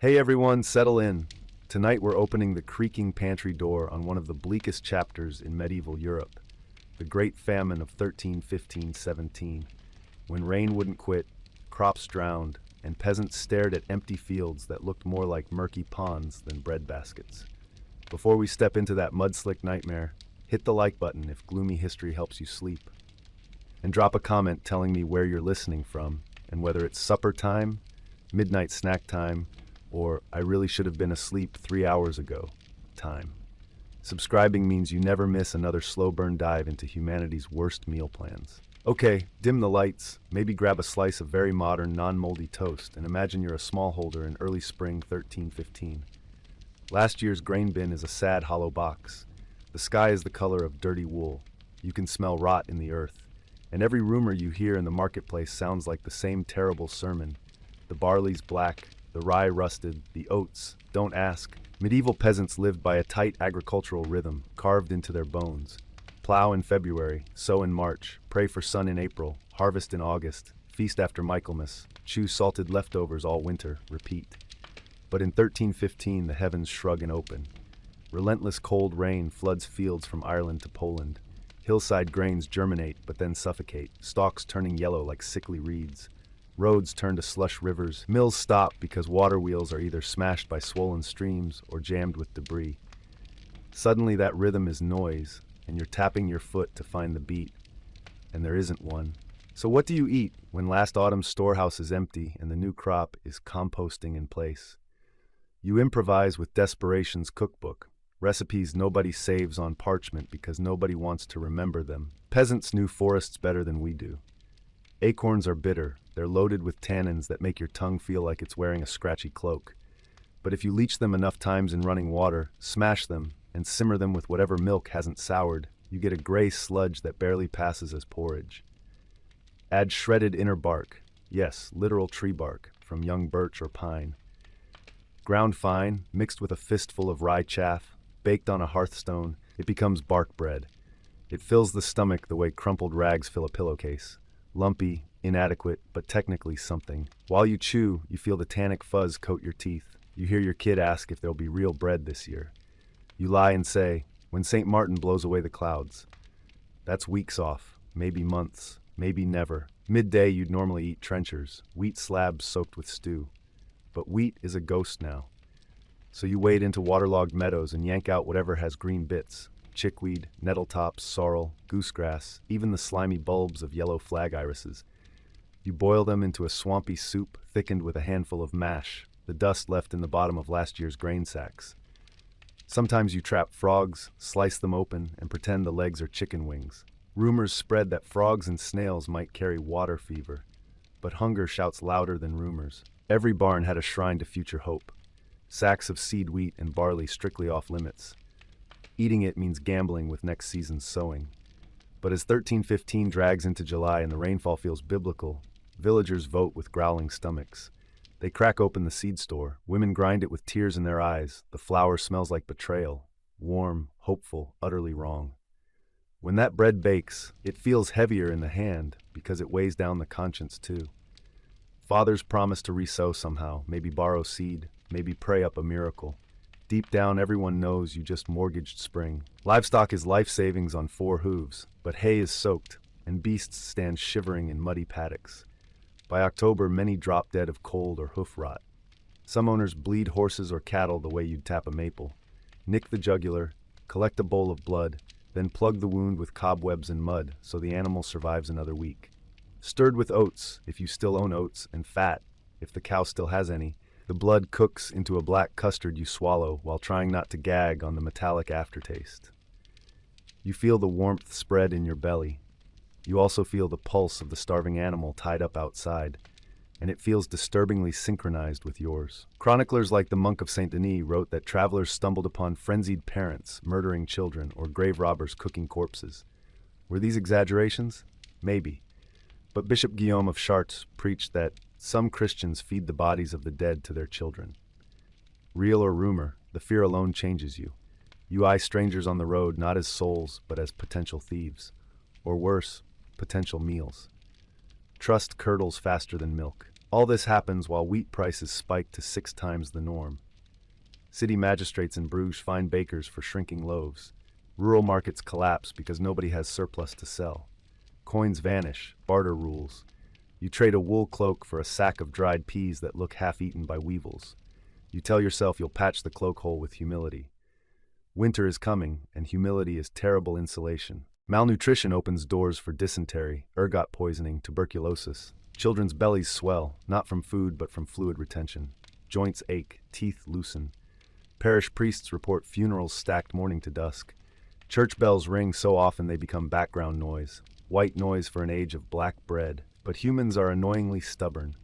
Hey everyone, settle in. Tonight we're opening the creaking pantry door on one of the bleakest chapters in medieval Europe, the Great Famine of 1315-17, when rain wouldn't quit, crops drowned, and peasants stared at empty fields that looked more like murky ponds than bread baskets. Before we step into that mud-slick nightmare, hit the like button if gloomy history helps you sleep. And drop a comment telling me where you're listening from, and whether it's supper time, midnight snack time, or I really should have been asleep 3 hours ago time. Subscribing means you never miss another slow burn dive into humanity's worst meal plans. Okay, dim the lights, maybe grab a slice of very modern, non-moldy toast, and imagine you're a smallholder in early spring 1315. Last year's grain bin is a sad, hollow box. The sky is the color of dirty wool. You can smell rot in the earth. And every rumor you hear in the marketplace sounds like the same terrible sermon. The barley's black, the rye rusted, the oats, don't ask. Medieval peasants lived by a tight agricultural rhythm, carved into their bones. Plow in February, sow in March, pray for sun in April, harvest in August, feast after Michaelmas, chew salted leftovers all winter, repeat. But in 1315 the heavens shrug and open. Relentless cold rain floods fields from Ireland to Poland. Hillside grains germinate but then suffocate, stalks turning yellow like sickly reeds. Roads turn to slush rivers, mills stop because water wheels are either smashed by swollen streams or jammed with debris. Suddenly that rhythm is noise, and you're tapping your foot to find the beat, and there isn't one. So what do you eat when last autumn's storehouse is empty and the new crop is composting in place? You improvise with desperation's cookbook, recipes nobody saves on parchment because nobody wants to remember them. Peasants knew forests better than we do. Acorns are bitter. They're loaded with tannins that make your tongue feel like it's wearing a scratchy cloak. But if you leach them enough times in running water, smash them, and simmer them with whatever milk hasn't soured, you get a gray sludge that barely passes as porridge. Add shredded inner bark, yes, literal tree bark, from young birch or pine. Ground fine, mixed with a fistful of rye chaff, baked on a hearthstone, it becomes bark bread. It fills the stomach the way crumpled rags fill a pillowcase. Lumpy, inadequate, but technically something. While you chew, you feel the tannic fuzz coat your teeth. You hear your kid ask if there'll be real bread this year. You lie and say, when St. Martin blows away the clouds. That's weeks off, maybe months, maybe never. Midday you'd normally eat trenchers, wheat slabs soaked with stew. But wheat is a ghost now. So you wade into waterlogged meadows and yank out whatever has green bits. Chickweed, nettle tops, sorrel, goosegrass, even the slimy bulbs of yellow flag irises. You boil them into a swampy soup thickened with a handful of mash, the dust left in the bottom of last year's grain sacks. Sometimes you trap frogs, slice them open, and pretend the legs are chicken wings. Rumors spread that frogs and snails might carry water fever, but hunger shouts louder than rumors. Every barn had a shrine to future hope. Sacks of seed wheat and barley strictly off limits. Eating it means gambling with next season's sowing. But as 1315 drags into July and the rainfall feels biblical, villagers vote with growling stomachs. They crack open the seed store. Women grind it with tears in their eyes. The flour smells like betrayal. Warm, hopeful, utterly wrong. When that bread bakes, it feels heavier in the hand because it weighs down the conscience too. Fathers promise to resow somehow, maybe borrow seed, maybe pray up a miracle. Deep down, everyone knows you just mortgaged spring. Livestock is life savings on 4 hooves, but hay is soaked, and beasts stand shivering in muddy paddocks. By October, many drop dead of cold or hoof rot. Some owners bleed horses or cattle the way you'd tap a maple. Nick the jugular, collect a bowl of blood, then plug the wound with cobwebs and mud so the animal survives another week. Stirred with oats, if you still own oats, and fat, if the cow still has any, the blood cooks into a black custard you swallow while trying not to gag on the metallic aftertaste. You feel the warmth spread in your belly. You also feel the pulse of the starving animal tied up outside, and it feels disturbingly synchronized with yours. Chroniclers like the monk of Saint Denis wrote that travelers stumbled upon frenzied parents murdering children or grave robbers cooking corpses. Were these exaggerations? Maybe. But Bishop Guillaume of Chartres preached that some Christians feed the bodies of the dead to their children. Real or rumor, the fear alone changes you. You eye strangers on the road not as souls, but as potential thieves. Or worse, potential meals. Trust curdles faster than milk. All this happens while wheat prices spike to 6 times the norm. City magistrates in Bruges fine bakers for shrinking loaves. Rural markets collapse because nobody has surplus to sell. Coins vanish, barter rules. You trade a wool cloak for a sack of dried peas that look half-eaten by weevils. You tell yourself you'll patch the cloak hole with humility. Winter is coming, and humility is terrible insulation. Malnutrition opens doors for dysentery, ergot poisoning, tuberculosis. Children's bellies swell, not from food but from fluid retention. Joints ache, teeth loosen. Parish priests report funerals stacked morning to dusk. Church bells ring so often they become background noise. White noise for an age of black bread. But humans are annoyingly stubborn.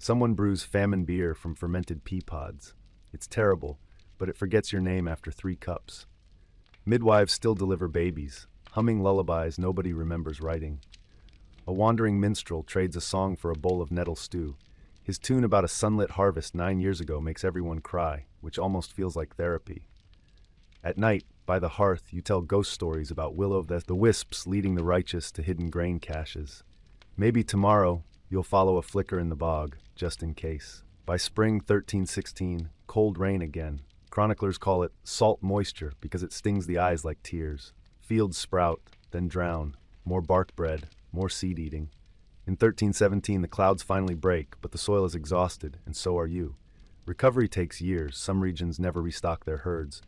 Someone brews famine beer from fermented pea pods. It's terrible, but it forgets your name after 3 cups. Midwives still deliver babies, humming lullabies nobody remembers writing. A wandering minstrel trades a song for a bowl of nettle stew. His tune about a sunlit harvest 9 years ago makes everyone cry, which almost feels like therapy. At night, by the hearth, you tell ghost stories about will-o'-the wisps leading the righteous to hidden grain caches. Maybe tomorrow, you'll follow a flicker in the bog, just in case. By spring 1316, cold rain again. Chroniclers call it salt moisture because it stings the eyes like tears. Fields sprout, then drown. More bark bread, more seed eating. In 1317, the clouds finally break, but the soil is exhausted, and so are you. Recovery takes years. Some regions never restock their herds.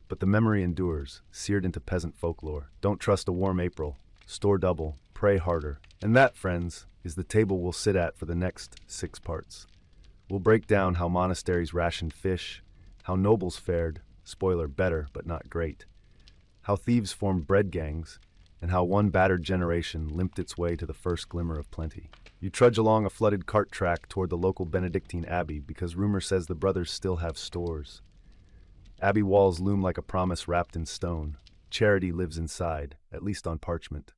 But the memory endures, seared into peasant folklore. Don't trust a warm April. Store double, pray harder. And that, friends, is the table we'll sit at for the next 6 parts. We'll break down how monasteries rationed fish, how nobles fared, spoiler, better but not great, how thieves formed bread gangs, and how one battered generation limped its way to the first glimmer of plenty. You trudge along a flooded cart track toward the local Benedictine Abbey because rumor says the brothers still have stores. Abbey walls loom like a promise wrapped in stone. Charity lives inside, at least on parchment.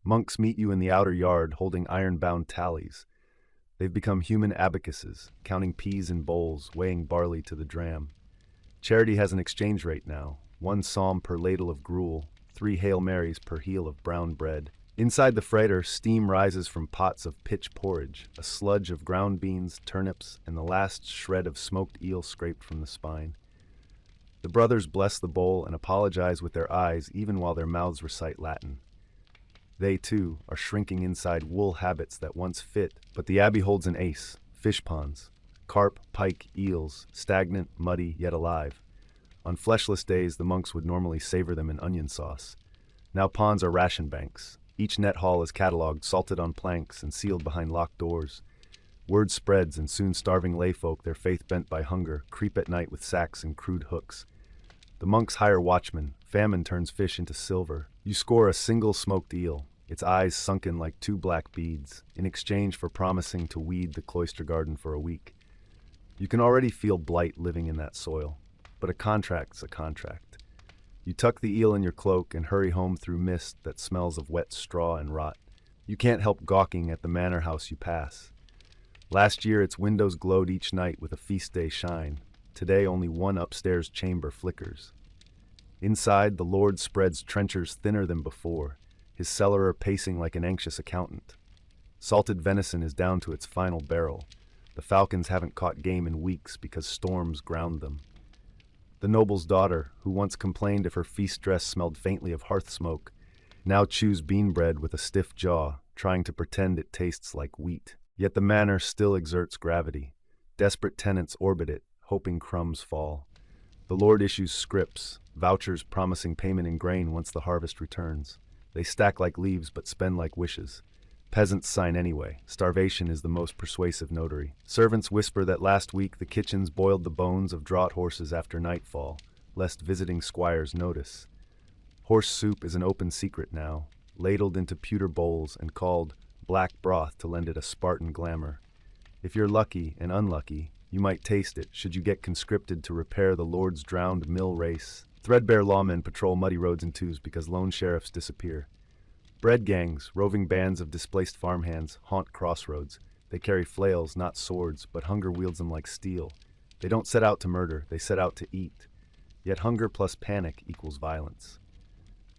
Monks meet you in the outer yard holding iron-bound tallies. They've become human abacuses, counting peas in bowls, weighing barley to the dram. Charity has an exchange rate now, 1 psalm per ladle of gruel, 3 Hail Marys per heel of brown bread. Inside the freighter, steam rises from pots of pitch porridge, a sludge of ground beans, turnips, and the last shred of smoked eel scraped from the spine. The brothers bless the bowl and apologize with their eyes even while their mouths recite Latin. They, too, are shrinking inside wool habits that once fit, but the Abbey holds an ace, fish ponds. Carp, pike, eels, stagnant, muddy, yet alive. On fleshless days, the monks would normally savor them in onion sauce. Now ponds are ration banks. Each net haul is catalogued, salted on planks, and sealed behind locked doors. Word spreads, and soon starving layfolk, their faith bent by hunger, creep at night with sacks and crude hooks. The monks hire watchmen. Famine turns fish into silver. You score a single smoked eel, its eyes sunken like 2 black beads, in exchange for promising to weed the cloister garden for a week. You can already feel blight living in that soil, but a contract's a contract. You tuck the eel in your cloak and hurry home through mist that smells of wet straw and rot. You can't help gawking at the manor house you pass. Last year, its windows glowed each night with a feast day shine. Today, only 1 upstairs chamber flickers. Inside, the Lord spreads trenchers thinner than before, his cellarer pacing like an anxious accountant. Salted venison is down to its final barrel. The falcons haven't caught game in weeks because storms ground them. The noble's daughter, who once complained if her feast dress smelled faintly of hearth smoke, now chews bean bread with a stiff jaw, trying to pretend it tastes like wheat. Yet the manor still exerts gravity. Desperate tenants orbit it, hoping crumbs fall. The Lord issues scrips, vouchers promising payment in grain once the harvest returns. They stack like leaves but spend like wishes. Peasants sign anyway. Starvation is the most persuasive notary. Servants whisper that last week the kitchens boiled the bones of draught horses after nightfall, lest visiting squires notice. Horse soup is an open secret now, ladled into pewter bowls and called black broth to lend it a Spartan glamour. If you're lucky and unlucky, you might taste it should you get conscripted to repair the Lord's drowned mill race. Threadbare lawmen patrol muddy roads in twos because lone sheriffs disappear. Bread gangs, roving bands of displaced farmhands, haunt crossroads. They carry flails, not swords, but hunger wields them like steel. They don't set out to murder, they set out to eat. Yet hunger plus panic equals violence.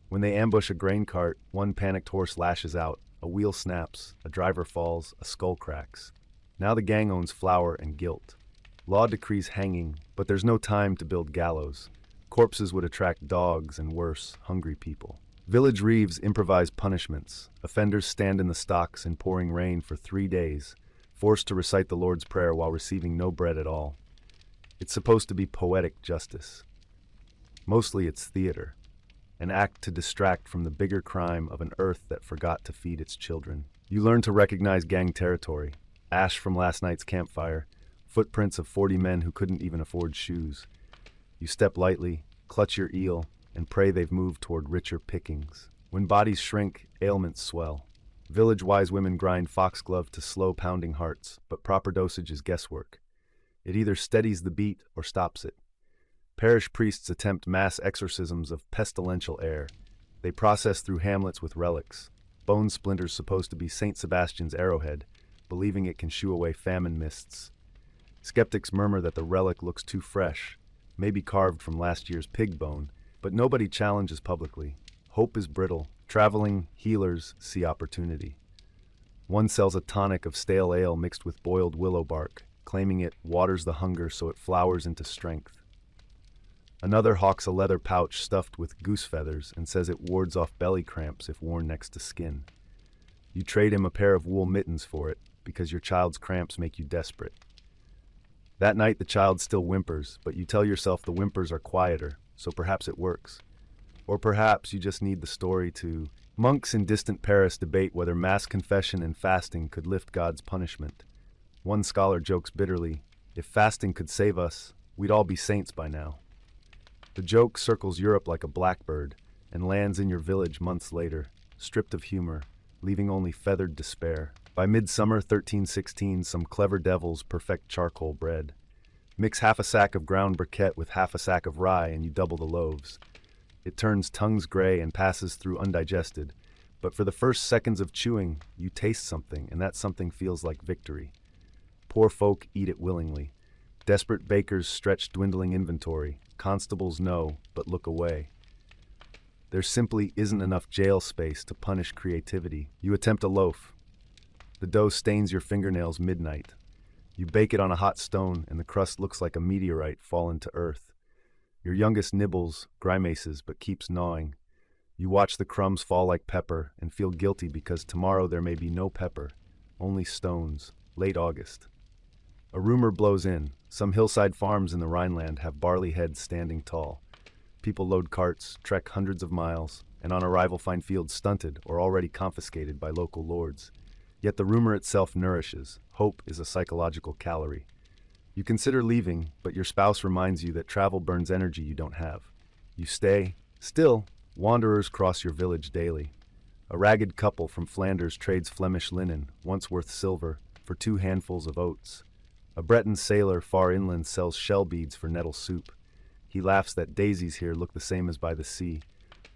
When they ambush a grain cart, 1 panicked horse lashes out. A wheel snaps, a driver falls, a skull cracks. Now the gang owns flour and guilt. Law decrees hanging, but there's no time to build gallows. Corpses would attract dogs and, worse, hungry people. Village reeves improvise punishments. Offenders stand in the stocks in pouring rain for 3 days, forced to recite the Lord's Prayer while receiving no bread at all. It's supposed to be poetic justice. Mostly it's theater, an act to distract from the bigger crime of an earth that forgot to feed its children. You learn to recognize gang territory, ash from last night's campfire, footprints of 40 men who couldn't even afford shoes. You step lightly, clutch your eel, and pray they've moved toward richer pickings. When bodies shrink, ailments swell. Village-wise women grind foxglove to slow pounding hearts, but proper dosage is guesswork. It either steadies the beat or stops it. Parish priests attempt mass exorcisms of pestilential air. They process through hamlets with relics. Bone splinters supposed to be St. Sebastian's arrowhead, believing it can shoo away famine mists. Skeptics murmur that the relic looks too fresh, maybe carved from last year's pig bone, but nobody challenges publicly. Hope is brittle. Traveling healers see opportunity. One sells a tonic of stale ale mixed with boiled willow bark, claiming it waters the hunger so it flowers into strength. Another hawks a leather pouch stuffed with goose feathers and says it wards off belly cramps if worn next to skin. You trade him a pair of wool mittens for it because your child's cramps make you desperate. That night the child still whimpers, but you tell yourself the whimpers are quieter, so perhaps it works. Or perhaps you just need the story to... Monks in distant Paris debate whether mass confession and fasting could lift God's punishment. One scholar jokes bitterly, if fasting could save us, we'd all be saints by now. The joke circles Europe like a blackbird and lands in your village months later, stripped of humor, leaving only feathered despair. By midsummer 1316, some clever devils perfect charcoal bread. Mix half a sack of ground briquette with half a sack of rye and you double the loaves. It turns tongues gray and passes through undigested, but for the first seconds of chewing, you taste something, and that something feels like victory. Poor folk eat it willingly. Desperate bakers stretch dwindling inventory. Constables know, but look away. There simply isn't enough jail space to punish creativity. You attempt a loaf. The dough stains your fingernails midnight. You bake it on a hot stone, and the crust looks like a meteorite fallen to earth. Your youngest nibbles, grimaces, but keeps gnawing. You watch the crumbs fall like pepper and feel guilty because tomorrow there may be no pepper, only stones, late August. A rumor blows in. Some hillside farms in the Rhineland have barley heads standing tall. People load carts, trek hundreds of miles, and on arrival find fields stunted or already confiscated by local lords. Yet the rumor itself nourishes. Hope is a psychological calorie. You consider leaving, but your spouse reminds you that travel burns energy you don't have. You stay. Still, wanderers cross your village daily. A ragged couple from Flanders trades Flemish linen, once worth silver, for 2 handfuls of oats. A Breton sailor far inland sells shell beads for nettle soup. He laughs that daisies here look the same as by the sea,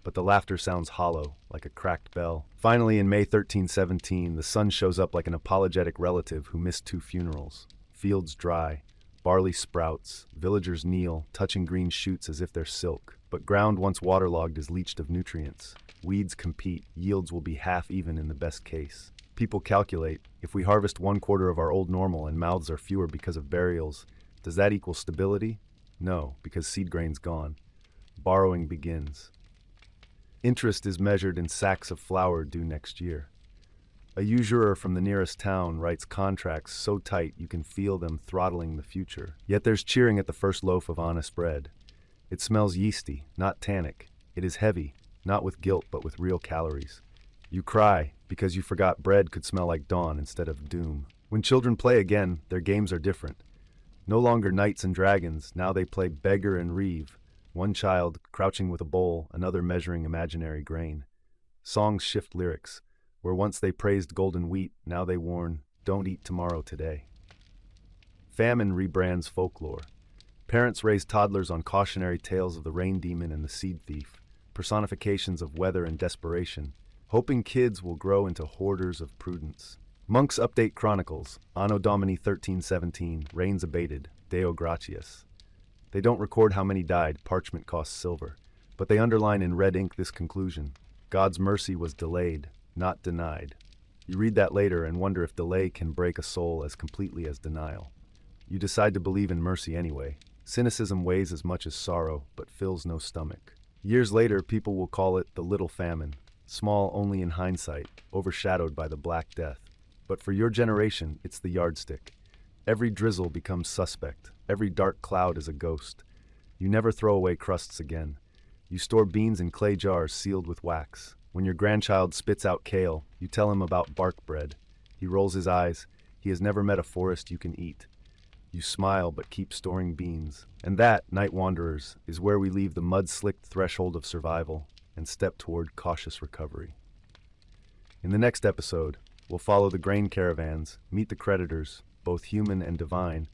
but the laughter sounds hollow, like a cracked bell. Finally, in May 1317, the sun shows up like an apologetic relative who missed 2 funerals. Fields dry, barley sprouts, villagers kneel, touching green shoots as if they're silk. But ground once waterlogged is leached of nutrients. Weeds compete, yields will be half even in the best case. People calculate, if we harvest 1/4 of our old normal and mouths are fewer because of burials, does that equal stability? No, because seed grain's gone. Borrowing begins. Interest is measured in sacks of flour due next year. A usurer from the nearest town writes contracts so tight you can feel them throttling the future. Yet there's cheering at the first loaf of honest bread. It smells yeasty, not tannic. It is heavy, not with guilt but with real calories. You cry because you forgot bread could smell like dawn instead of doom. When children play again, their games are different. No longer knights and dragons, now they play beggar and reeve. One child crouching with a bowl, another measuring imaginary grain. Songs shift lyrics. Where once they praised golden wheat, now they warn, don't eat tomorrow today. Famine rebrands folklore. Parents raise toddlers on cautionary tales of the rain demon and the seed thief, personifications of weather and desperation, hoping kids will grow into hoarders of prudence. Monks update chronicles, Anno Domini 1317, rains abated, Deo gratias. They don't record how many died, parchment costs silver, but they underline in red ink this conclusion: God's mercy was delayed, not denied. You read that later and wonder if delay can break a soul as completely as denial. You decide to believe in mercy anyway. Cynicism weighs as much as sorrow, but fills no stomach. Years later, people will call it the Little Famine, small only in hindsight, overshadowed by the Black Death. But for your generation, it's the yardstick. Every drizzle becomes suspect. Every dark cloud is a ghost. You never throw away crusts again. You store beans in clay jars sealed with wax. When your grandchild spits out kale, you tell him about bark bread. He rolls his eyes. He has never met a forest you can eat. You smile but keep storing beans. And that, night wanderers, is where we leave the mud-slicked threshold of survival and step toward cautious recovery. In the next episode, we'll follow the grain caravans, meet the creditors, both human and divine,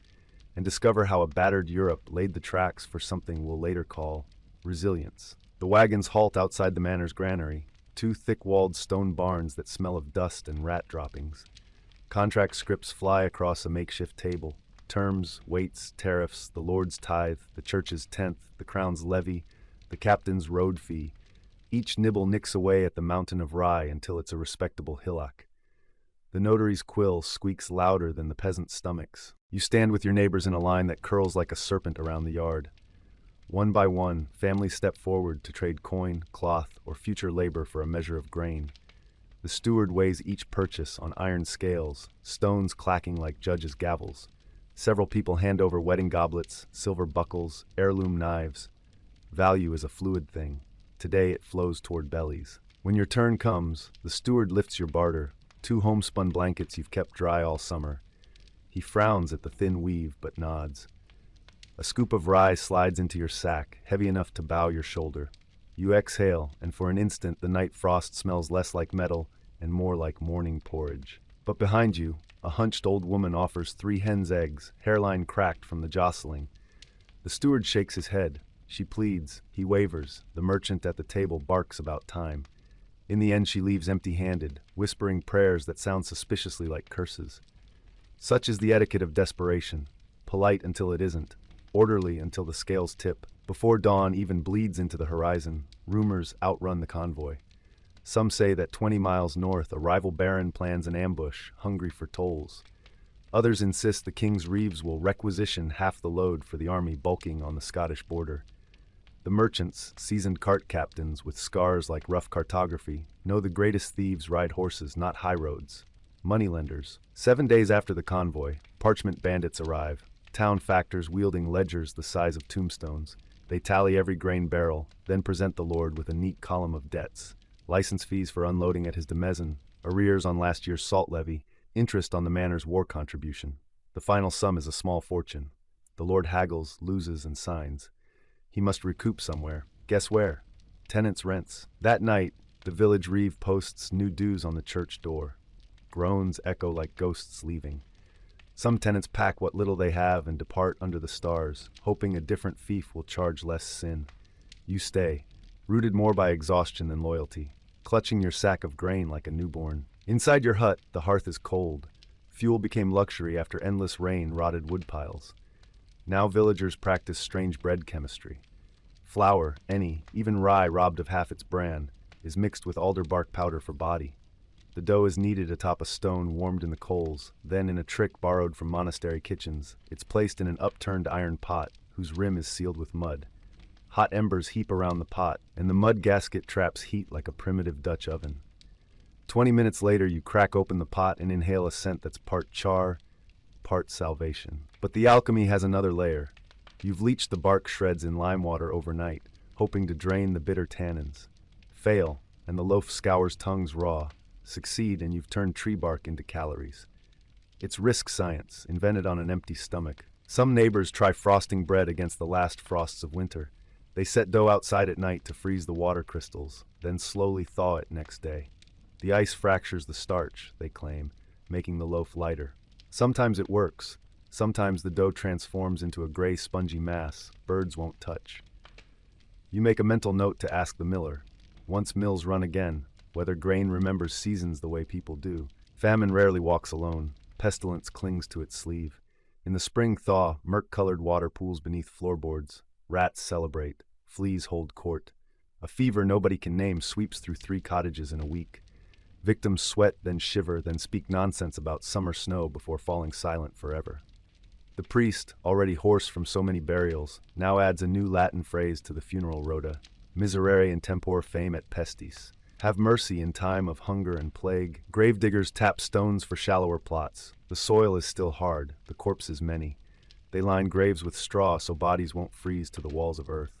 and discover how a battered Europe laid the tracks for something we'll later call resilience. The wagons halt outside the manor's granary, two thick-walled stone barns that smell of dust and rat droppings. Contract scripts fly across a makeshift table. Terms, weights, tariffs, the Lord's tithe, the church's tenth, the crown's levy, the captain's road fee. Each nibble nicks away at the mountain of rye until it's a respectable hillock. The notary's quill squeaks louder than the peasant's stomachs. You stand with your neighbors in a line that curls like a serpent around the yard. One by one, families step forward to trade coin, cloth, or future labor for a measure of grain. The steward weighs each purchase on iron scales, stones clacking like judges' gavels. Several people hand over wedding goblets, silver buckles, heirloom knives. Value is a fluid thing. Today it flows toward bellies. When your turn comes, the steward lifts your barter, two homespun blankets you've kept dry all summer. He frowns at the thin weave but nods. A scoop of rye slides into your sack, heavy enough to bow your shoulder. You exhale, and for an instant the night frost smells less like metal and more like morning porridge. But behind you, a hunched old woman offers 3 hen's eggs, hairline cracked from the jostling. The steward shakes his head. She pleads. He wavers. The merchant at the table barks about time. In the end she leaves empty-handed, whispering prayers that sound suspiciously like curses. Such is the etiquette of desperation. Polite until it isn't. Orderly until the scales tip. Before dawn even bleeds into the horizon, rumors outrun the convoy. Some say that 20 miles north a rival baron plans an ambush, hungry for tolls. Others insist the king's reeves will requisition half the load for the army bulking on the Scottish border. The merchants, seasoned cart captains with scars like rough cartography, know the greatest thieves ride horses, not high roads. Moneylenders. 7 days after the convoy, parchment bandits arrive, town factors wielding ledgers the size of tombstones. They tally every grain barrel, then present the lord with a neat column of debts. License fees for unloading at his demesne, arrears on last year's salt levy, interest on the manor's war contribution. The final sum is a small fortune. The lord haggles, loses, and signs. He must recoup somewhere. Guess where? Tenants' rents. That night, the village reeve posts new dues on the church door. Groans echo like ghosts leaving. Some tenants pack what little they have and depart under the stars, hoping a different fief will charge less sin. You stay, rooted more by exhaustion than loyalty, clutching your sack of grain like a newborn. Inside your hut, the hearth is cold. Fuel became luxury after endless rain rotted woodpiles. Now villagers practice strange bread chemistry. Flour, any, even rye robbed of half its bran, is mixed with alder bark powder for body. The dough is kneaded atop a stone warmed in the coals, then in a trick borrowed from monastery kitchens, it's placed in an upturned iron pot, whose rim is sealed with mud. Hot embers heap around the pot, and the mud gasket traps heat like a primitive Dutch oven. 20 minutes later, you crack open the pot and inhale a scent that's part char, part salvation. But the alchemy has another layer. You've leached the bark shreds in lime water overnight, hoping to drain the bitter tannins. Fail, and the loaf scours tongues raw. Succeed, and you've turned tree bark into calories. It's risk science, invented on an empty stomach. Some neighbors try frosting bread against the last frosts of winter. They set dough outside at night to freeze the water crystals, then slowly thaw it next day. The ice fractures the starch, they claim, making the loaf lighter. Sometimes it works. Sometimes the dough transforms into a gray, spongy mass birds won't touch. You make a mental note to ask the miller. Once mills run again, whether grain remembers seasons the way people do. Famine rarely walks alone. Pestilence clings to its sleeve. In the spring thaw, murk-colored water pools beneath floorboards. Rats celebrate. Fleas hold court. A fever nobody can name sweeps through 3 cottages in a week. Victims sweat, then shiver, then speak nonsense about summer snow before falling silent forever. The priest, already hoarse from so many burials, now adds a new Latin phrase to the funeral rota: miserere in tempore fame et pestis. Have mercy in time of hunger and plague. Gravediggers tap stones for shallower plots. The soil is still hard, the corpses many. They line graves with straw so bodies won't freeze to the walls of earth.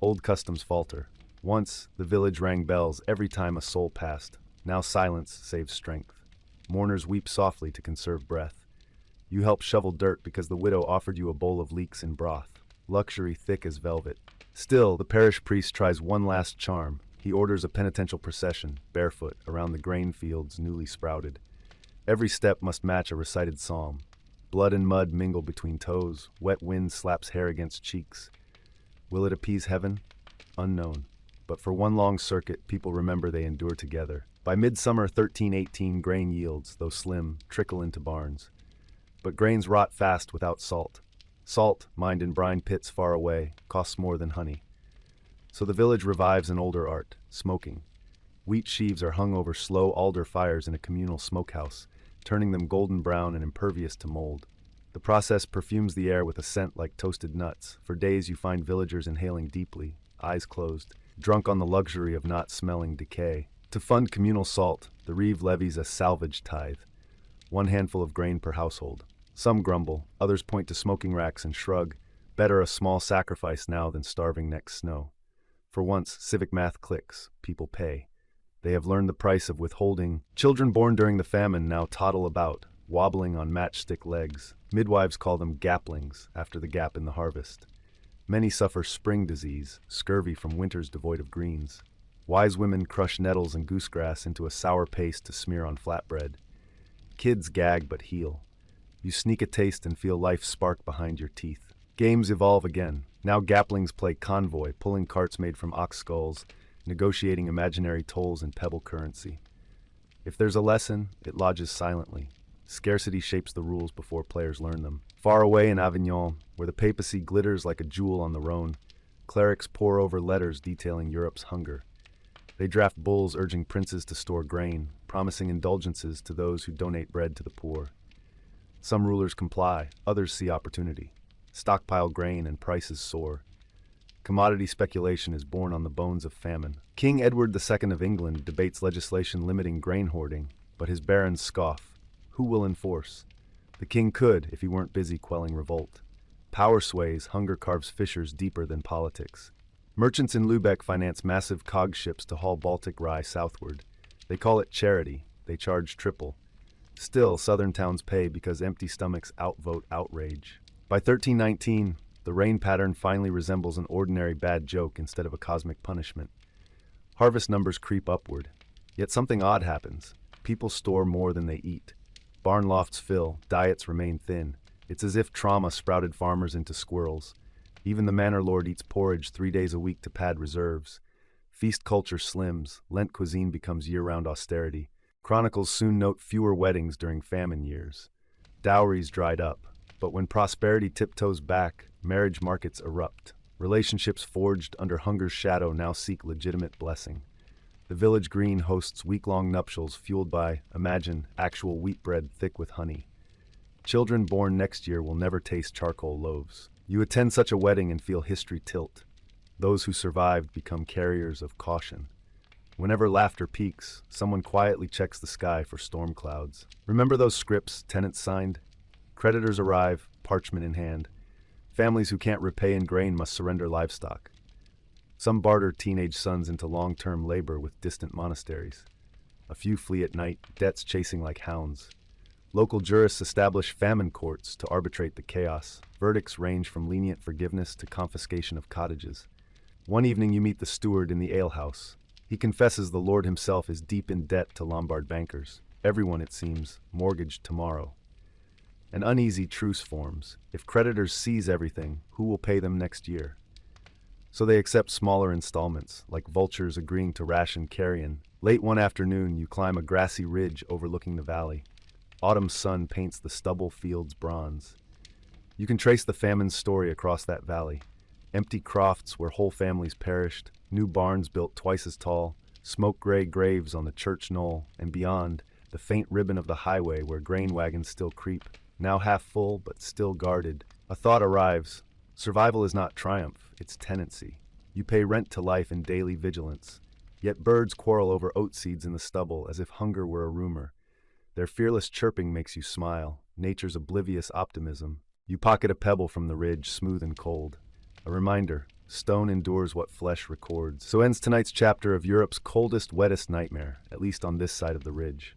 Old customs falter. Once, the village rang bells every time a soul passed. Now silence saves strength. Mourners weep softly to conserve breath. You help shovel dirt because the widow offered you a bowl of leeks in broth, luxury thick as velvet. Still, the parish priest tries one last charm. He orders a penitential procession, barefoot, around the grain fields newly sprouted. Every step must match a recited psalm. Blood and mud mingle between toes. Wet wind slaps hair against cheeks. Will it appease heaven? Unknown. But for one long circuit, people remember they endure together. By midsummer 1318, grain yields, though slim, trickle into barns. But grains rot fast without salt. Salt, mined in brine pits far away, costs more than honey. So the village revives an older art, smoking. Wheat sheaves are hung over slow alder fires in a communal smokehouse, turning them golden brown and impervious to mold. The process perfumes the air with a scent like toasted nuts. For days you find villagers inhaling deeply, eyes closed, drunk on the luxury of not smelling decay. To fund communal salt, the reeve levies a salvage tithe, 1 handful of grain per household. Some grumble, others point to smoking racks and shrug. Better a small sacrifice now than starving next snow. For once, civic math clicks. People pay. They have learned the price of withholding. Children born during the famine now toddle about, wobbling on matchstick legs. Midwives call them gaplings, after the gap in the harvest. Many suffer spring disease, scurvy from winters devoid of greens. Wise women crush nettles and goosegrass into a sour paste to smear on flatbread. Kids gag but heal. You sneak a taste and feel life spark behind your teeth. Games evolve again. Now gaplings play convoy, pulling carts made from ox skulls, negotiating imaginary tolls in pebble currency. If there's a lesson, it lodges silently. Scarcity shapes the rules before players learn them. Far away in Avignon, where the papacy glitters like a jewel on the Rhone, clerics pore over letters detailing Europe's hunger. They draft bulls urging princes to store grain, promising indulgences to those who donate bread to the poor. Some rulers comply, others see opportunity. Stockpile grain and prices soar. Commodity speculation is born on the bones of famine. King Edward II of England debates legislation limiting grain hoarding, but his barons scoff. Who will enforce? The king could if he weren't busy quelling revolt. Power sways, hunger carves fissures deeper than politics. Merchants in Lübeck finance massive cog ships to haul Baltic rye southward. They call it charity. They charge triple. Still, southern towns pay because empty stomachs outvote outrage. By 1319, the rain pattern finally resembles an ordinary bad joke instead of a cosmic punishment. Harvest numbers creep upward. Yet something odd happens. People store more than they eat. Barn lofts fill, diets remain thin. It's as if trauma sprouted farmers into squirrels. Even the manor lord eats porridge 3 days a week to pad reserves. Feast culture slims, Lent cuisine becomes year-round austerity. Chronicles soon note fewer weddings during famine years. Dowries dried up, but when prosperity tiptoes back, marriage markets erupt. Relationships forged under hunger's shadow now seek legitimate blessing. The village green hosts week-long nuptials fueled by, imagine, actual wheat bread thick with honey. Children born next year will never taste charcoal loaves. You attend such a wedding and feel history tilt. Those who survived become carriers of caution. Whenever laughter peaks, someone quietly checks the sky for storm clouds. Remember those scripts tenants signed? Creditors arrive, parchment in hand. Families who can't repay in grain must surrender livestock. Some barter teenage sons into long-term labor with distant monasteries. A few flee at night, debts chasing like hounds. Local jurists establish famine courts to arbitrate the chaos. Verdicts range from lenient forgiveness to confiscation of cottages. One evening you meet the steward in the alehouse. He confesses the Lord himself is deep in debt to Lombard bankers. Everyone, it seems, mortgaged tomorrow. An uneasy truce forms. If creditors seize everything, who will pay them next year? So they accept smaller installments, like vultures agreeing to ration carrion. Late one afternoon, you climb a grassy ridge overlooking the valley. Autumn's sun paints the stubble fields bronze. You can trace the famine's story across that valley. Empty crofts where whole families perished, new barns built twice as tall, smoke-gray graves on the church knoll, and beyond, the faint ribbon of the highway where grain wagons still creep, now half full but still guarded. A thought arrives. Survival is not triumph, it's tenancy. You pay rent to life in daily vigilance. Yet birds quarrel over oat seeds in the stubble as if hunger were a rumor. Their fearless chirping makes you smile, nature's oblivious optimism. You pocket a pebble from the ridge, smooth and cold. A reminder, stone endures what flesh records. So ends tonight's chapter of Europe's coldest, wettest nightmare, at least on this side of the ridge.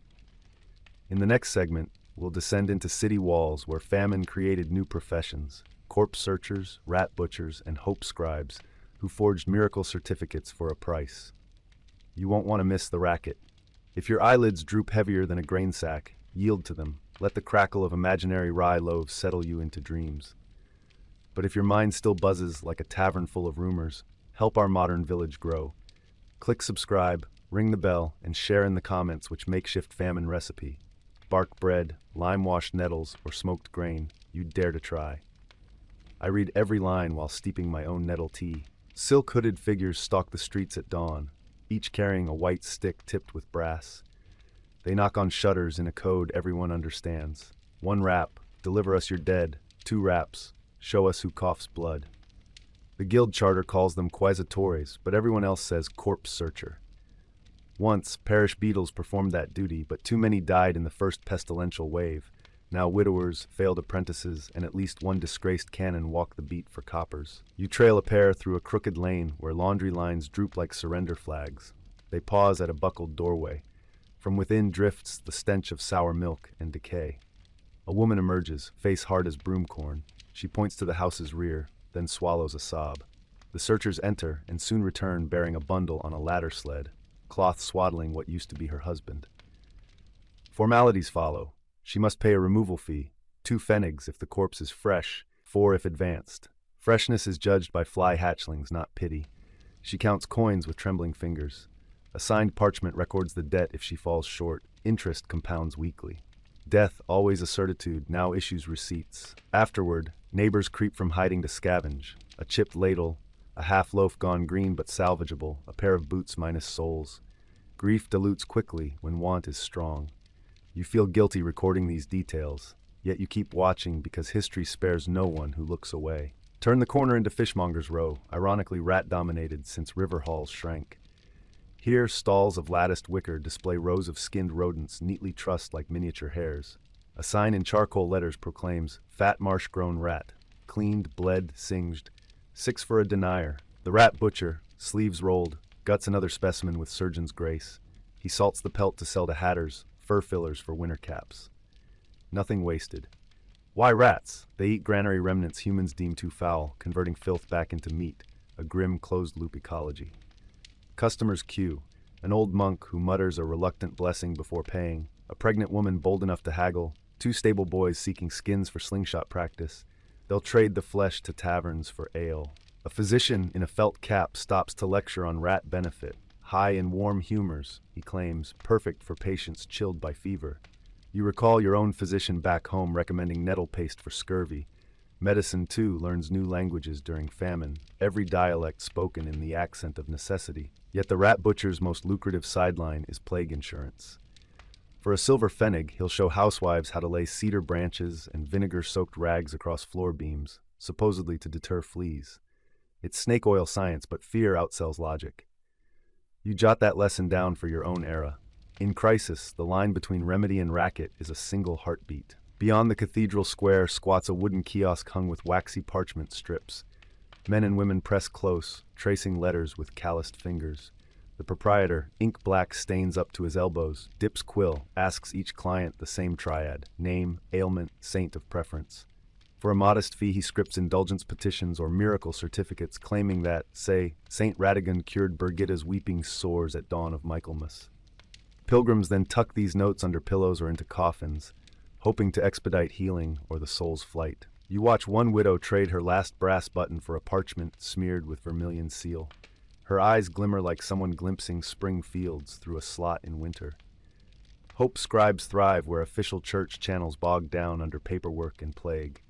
In the next segment, we'll descend into city walls where famine created new professions, corpse searchers, rat butchers, and hope scribes who forged miracle certificates for a price. You won't want to miss the racket. If your eyelids droop heavier than a grain sack, yield to them. Let the crackle of imaginary rye loaves settle you into dreams. But if your mind still buzzes like a tavern full of rumors, help our modern village grow. Click subscribe, ring the bell, and share in the comments which makeshift famine recipe. Bark bread, lime-washed nettles, or smoked grain, you dare to try. I read every line while steeping my own nettle tea. Silk-hooded figures stalk the streets at dawn, each carrying a white stick tipped with brass. They knock on shutters in a code everyone understands. 1 rap, deliver us your dead. 2 raps, show us who coughs blood. The guild charter calls them quaesitores, but everyone else says corpse searcher. Once, parish beadles performed that duty, but too many died in the first pestilential wave. Now widowers, failed apprentices, and at least one disgraced canon walk the beat for coppers. You trail a pair through a crooked lane where laundry lines droop like surrender flags. They pause at a buckled doorway. From within drifts the stench of sour milk and decay. A woman emerges, face hard as broomcorn. She points to the house's rear, then swallows a sob. The searchers enter and soon return bearing a bundle on a ladder sled, cloth swaddling what used to be her husband. Formalities follow. She must pay a removal fee, 2 pfennigs if the corpse is fresh, 4 if advanced. Freshness is judged by fly hatchlings, not pity. She counts coins with trembling fingers. A signed parchment records the debt if she falls short. Interest compounds weekly. Death, always a certitude, now issues receipts. Afterward, neighbors creep from hiding to scavenge. A chipped ladle, a half loaf gone green but salvageable, a pair of boots minus soles. Grief dilutes quickly when want is strong. You feel guilty recording these details, yet you keep watching because history spares no one who looks away. Turn the corner into Fishmonger's Row, ironically rat-dominated since river halls shrank. Here, stalls of latticed wicker display rows of skinned rodents neatly trussed like miniature hares. A sign in charcoal letters proclaims, "Fat marsh-grown rat, cleaned, bled, singed, 6 for a denier." The rat butcher, sleeves rolled, guts another specimen with surgeon's grace. He salts the pelt to sell to hatters, fur fillers for winter caps. Nothing wasted. Why rats? They eat granary remnants humans deem too foul, converting filth back into meat, a grim closed-loop ecology. Customers queue. An old monk who mutters a reluctant blessing before paying, a pregnant woman bold enough to haggle, 2 stable boys seeking skins for slingshot practice. They'll trade the flesh to taverns for ale. A physician in a felt cap stops to lecture on rat benefit. High in warm humors, he claims, perfect for patients chilled by fever. You recall your own physician back home recommending nettle paste for scurvy. Medicine, too, learns new languages during famine, every dialect spoken in the accent of necessity. Yet the rat butcher's most lucrative sideline is plague insurance. For a silver pfennig, he'll show housewives how to lay cedar branches and vinegar-soaked rags across floor beams, supposedly to deter fleas. It's snake oil science, but fear outsells logic. You jot that lesson down for your own era. In crisis, the line between remedy and racket is a single heartbeat. Beyond the cathedral square squats a wooden kiosk hung with waxy parchment strips. Men and women press close, tracing letters with calloused fingers. The proprietor, ink-black stains up to his elbows, dips quill, asks each client the same triad: name, ailment, saint of preference. For a modest fee, he scripts indulgence petitions or miracle certificates claiming that, say, Saint Radigan cured Birgitta's weeping sores at dawn of Michaelmas. Pilgrims then tuck these notes under pillows or into coffins, hoping to expedite healing or the soul's flight. You watch one widow trade her last brass button for a parchment smeared with vermilion seal. Her eyes glimmer like someone glimpsing spring fields through a slot in winter. Hope scribes thrive where official church channels bog down under paperwork and plague.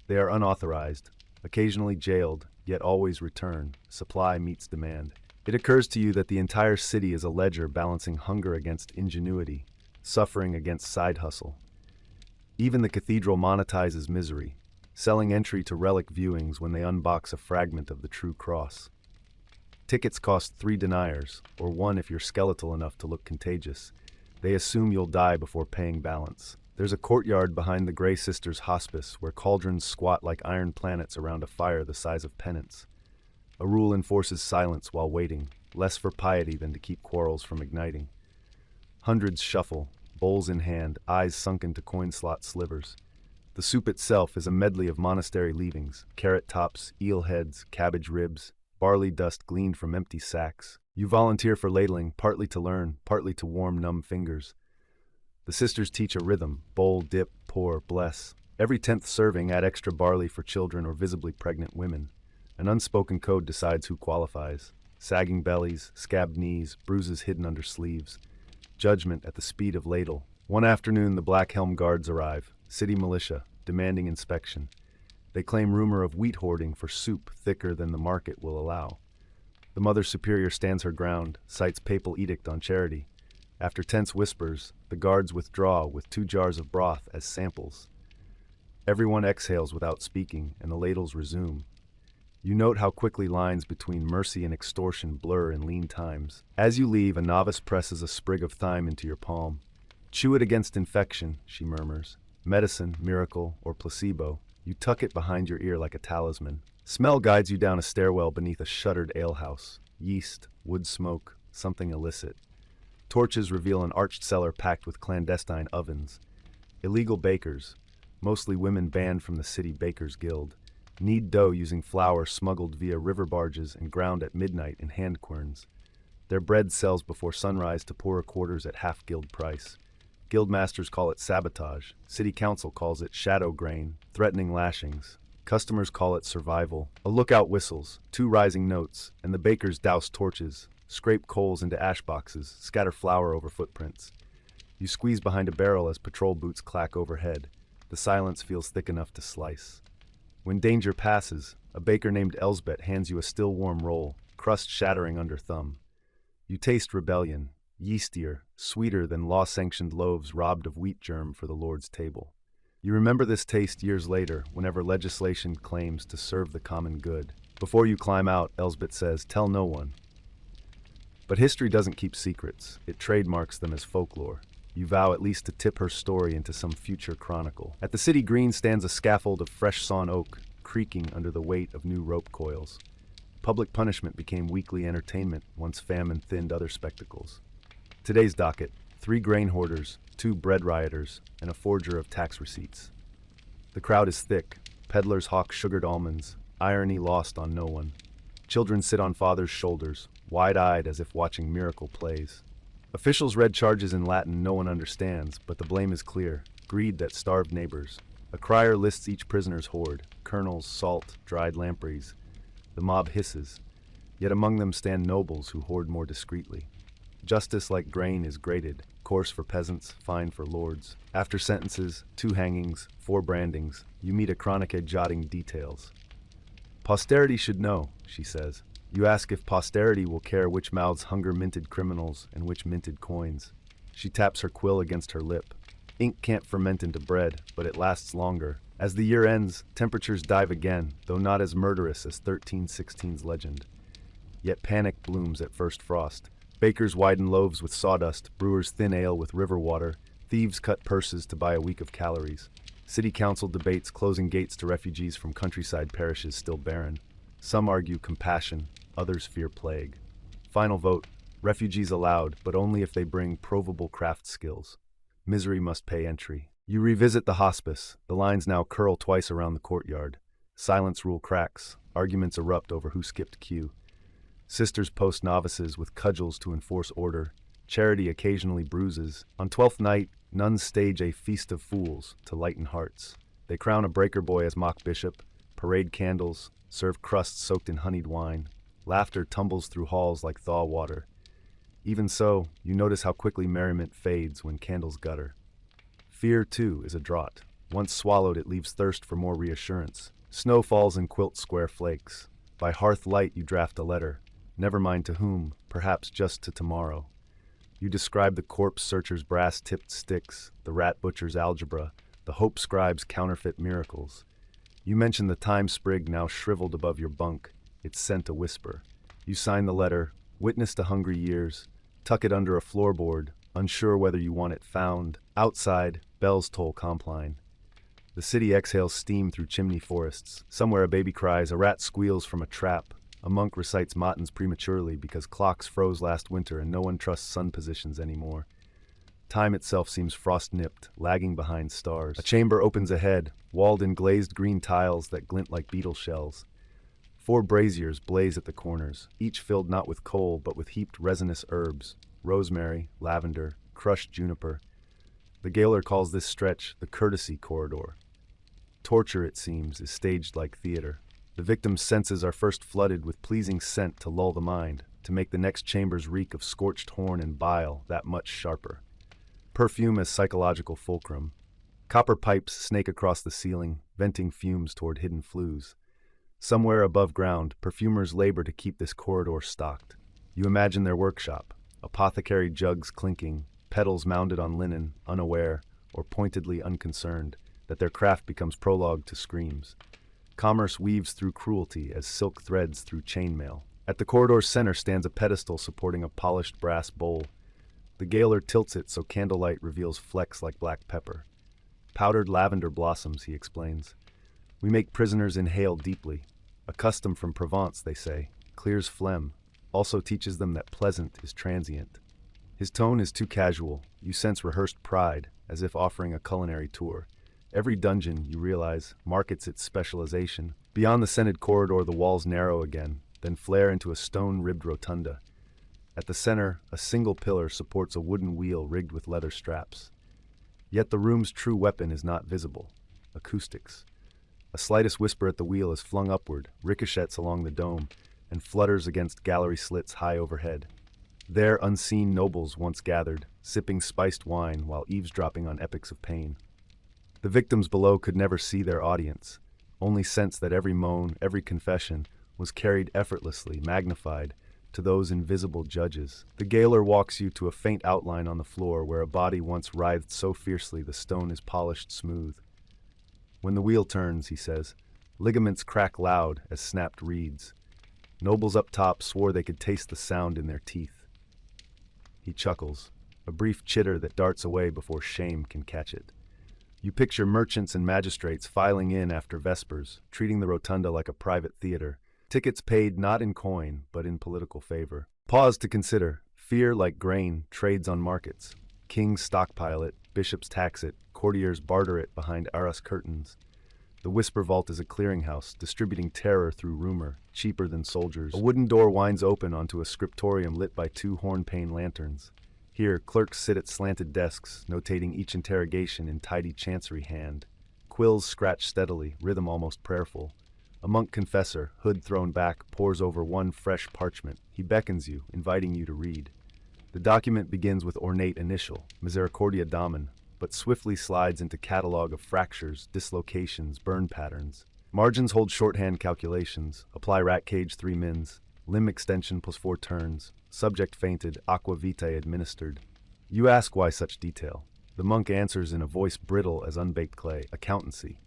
They are unauthorized, occasionally jailed, yet always return. Supply meets demand. It occurs to you that the entire city is a ledger balancing hunger against ingenuity, suffering against side hustle. Even the cathedral monetizes misery, selling entry to relic viewings when they unbox a fragment of the true cross. Tickets cost 3 deniers, or 1 if you're skeletal enough to look contagious. They assume you'll die before paying balance. There's a courtyard behind the Grey Sisters Hospice where cauldrons squat like iron planets around a fire the size of pennants. A rule enforces silence while waiting, less for piety than to keep quarrels from igniting. Hundreds shuffle, bowls in hand, eyes sunken to coin slot slivers. The soup itself is a medley of monastery leavings, carrot tops, eel heads, cabbage ribs, barley dust gleaned from empty sacks. You volunteer for ladling, partly to learn, partly to warm numb fingers. The sisters teach a rhythm: bowl, dip, pour, bless. Every 10th serving, add extra barley for children or visibly pregnant women. An unspoken code decides who qualifies. Sagging bellies, scabbed knees, bruises hidden under sleeves. Judgment at the speed of ladle. One afternoon, the Black Helm Guards arrive, city militia, demanding inspection. They claim rumor of wheat hoarding for soup thicker than the market will allow. The Mother Superior stands her ground, cites papal edict on charity. After tense whispers, the guards withdraw with 2 jars of broth as samples. Everyone exhales without speaking, and the ladles resume. You note how quickly lines between mercy and extortion blur in lean times. As you leave, a novice presses a sprig of thyme into your palm. "Chew it against infection," she murmurs. "Medicine, miracle, or placebo." You tuck it behind your ear like a talisman. Smell guides you down a stairwell beneath a shuttered alehouse. Yeast, wood smoke, something illicit. Torches reveal an arched cellar packed with clandestine ovens. Illegal bakers, mostly women banned from the city bakers' guild, knead dough using flour smuggled via river barges and ground at midnight in hand querns. Their bread sells before sunrise to poorer quarters at half-guild price. Guildmasters call it sabotage. City council calls it shadow grain, threatening lashings. Customers call it survival. A lookout whistles, 2 rising notes, and the bakers douse torches, scrape coals into ash boxes, scatter flour over footprints. You squeeze behind a barrel as patrol boots clack overhead. The silence feels thick enough to slice. When danger passes, a baker named Elsbeth hands you a still warm roll, crust shattering under thumb. You taste rebellion, yeastier, sweeter than law-sanctioned loaves robbed of wheat germ for the Lord's table. You remember this taste years later, whenever legislation claims to serve the common good. Before you climb out, Elsbeth says, "Tell no one." But history doesn't keep secrets. It trademarks them as folklore. You vow at least to tip her story into some future chronicle. At the city green stands a scaffold of fresh sawn oak, creaking under the weight of new rope coils. Public punishment became weekly entertainment once famine thinned other spectacles. Today's docket: 3 grain hoarders, 2 bread rioters, and a forger of tax receipts. The crowd is thick. Peddlers hawk sugared almonds, irony lost on no one. Children sit on fathers' shoulders, wide-eyed as if watching miracle plays. Officials read charges in Latin no one understands, but the blame is clear: greed that starved neighbors. A crier lists each prisoner's hoard: kernels, salt, dried lampreys. The mob hisses, yet among them stand nobles who hoard more discreetly. Justice, like grain, is graded: coarse for peasants, fine for lords. After sentences, 2 hangings, 4 brandings, you meet a chronicle jotting details. "Posterity should know," she says. You ask if posterity will care which mouths hunger minted criminals and which minted coins. She taps her quill against her lip. Ink can't ferment into bread, but it lasts longer. As the year ends, temperatures dive again, though not as murderous as 1316's legend. Yet panic blooms at first frost. Bakers widen loaves with sawdust, brewers thin ale with river water, thieves cut purses to buy a week of calories. City council debates closing gates to refugees from countryside parishes still barren. Some argue compassion, others fear plague. Final vote: refugees allowed, but only if they bring provable craft skills. Misery must pay entry. You revisit the hospice. The lines now curl twice around the courtyard. Silence rule cracks. Arguments erupt over who skipped queue. Sisters post novices with cudgels to enforce order. Charity occasionally bruises. On 12th night, nuns stage a feast of fools to lighten hearts. They crown a breaker boy as mock bishop, parade candles, serve crusts soaked in honeyed wine. Laughter tumbles through halls like thaw water. Even so, you notice how quickly merriment fades when candles gutter. Fear, too, is a draught. Once swallowed, it leaves thirst for more reassurance. Snow falls in quilt square flakes. By hearth light, you draft a letter. never mind to whom, perhaps just to tomorrow. You describe the corpse searcher's brass-tipped sticks, the rat butcher's algebra, the hope scribe's counterfeit miracles. You mention the time sprig now shriveled above your bunk, its scent a whisper. You sign the letter, witness to hungry years, tuck it under a floorboard, unsure whether you want it found. Outside, bells toll Compline. The city exhales steam through chimney forests. Somewhere a baby cries, a rat squeals from a trap. A monk recites matins prematurely because clocks froze last winter and no one trusts sun positions anymore. Time itself seems frost-nipped, lagging behind stars. A chamber opens ahead, walled in glazed green tiles that glint like beetle shells. 4 braziers blaze at the corners, each filled not with coal but with heaped resinous herbs, rosemary, lavender, crushed juniper. The gaoler calls this stretch the courtesy corridor. Torture, it seems, is staged like theater. The victim's senses are first flooded with pleasing scent to lull the mind, to make the next chambers reek of scorched horn and bile that much sharper. Perfume as psychological fulcrum. Copper pipes snake across the ceiling, venting fumes toward hidden flues. Somewhere above ground, perfumers labor to keep this corridor stocked. You imagine their workshop, apothecary jugs clinking, petals mounded on linen, unaware, or pointedly unconcerned, that their craft becomes prologue to screams. Commerce weaves through cruelty as silk threads through chainmail. At the corridor's center stands a pedestal supporting a polished brass bowl. The gaoler tilts it so candlelight reveals flecks like black pepper. Powdered lavender blossoms, he explains. We make prisoners inhale deeply. A custom from Provence, they say, clears phlegm, also teaches them that pleasant is transient. His tone is too casual. You sense rehearsed pride, as if offering a culinary tour. Every dungeon, you realize, markets its specialization. Beyond the scented corridor, the walls narrow again, then flare into a stone-ribbed rotunda. At the center, a single pillar supports a wooden wheel rigged with leather straps. Yet the room's true weapon is not visible. Acoustics. A slightest whisper at the wheel is flung upward, ricochets along the dome, and flutters against gallery slits high overhead. There unseen nobles once gathered, sipping spiced wine while eavesdropping on epics of pain. The victims below could never see their audience, only sense that every moan, every confession, was carried effortlessly, magnified, to those invisible judges. The gaoler walks you to a faint outline on the floor where a body once writhed so fiercely the stone is polished smooth. When the wheel turns, he says, ligaments crack loud as snapped reeds. Nobles up top swore they could taste the sound in their teeth. He chuckles, a brief chitter that darts away before shame can catch it. You picture merchants and magistrates filing in after vespers, treating the rotunda like a private theater. Tickets paid not in coin, but in political favor. Pause to consider. Fear, like grain, trades on markets. Kings stockpile it, bishops tax it, courtiers barter it behind arras curtains. The whisper vault is a clearinghouse, distributing terror through rumor, cheaper than soldiers. A wooden door winds open onto a scriptorium lit by 2 horn-pane lanterns. Here, clerks sit at slanted desks, notating each interrogation in tidy chancery hand. Quills scratch steadily, rhythm almost prayerful. A monk confessor, hood thrown back, pores over one fresh parchment. He beckons you, inviting you to read. The document begins with ornate initial, Misericordia Damen, but swiftly slides into catalog of fractures, dislocations, burn patterns. Margins hold shorthand calculations, apply rat cage 3 mins, limb extension plus 4 turns, subject fainted, aqua vitae administered. You ask why such detail. The monk answers in a voice brittle as unbaked clay, accountancy.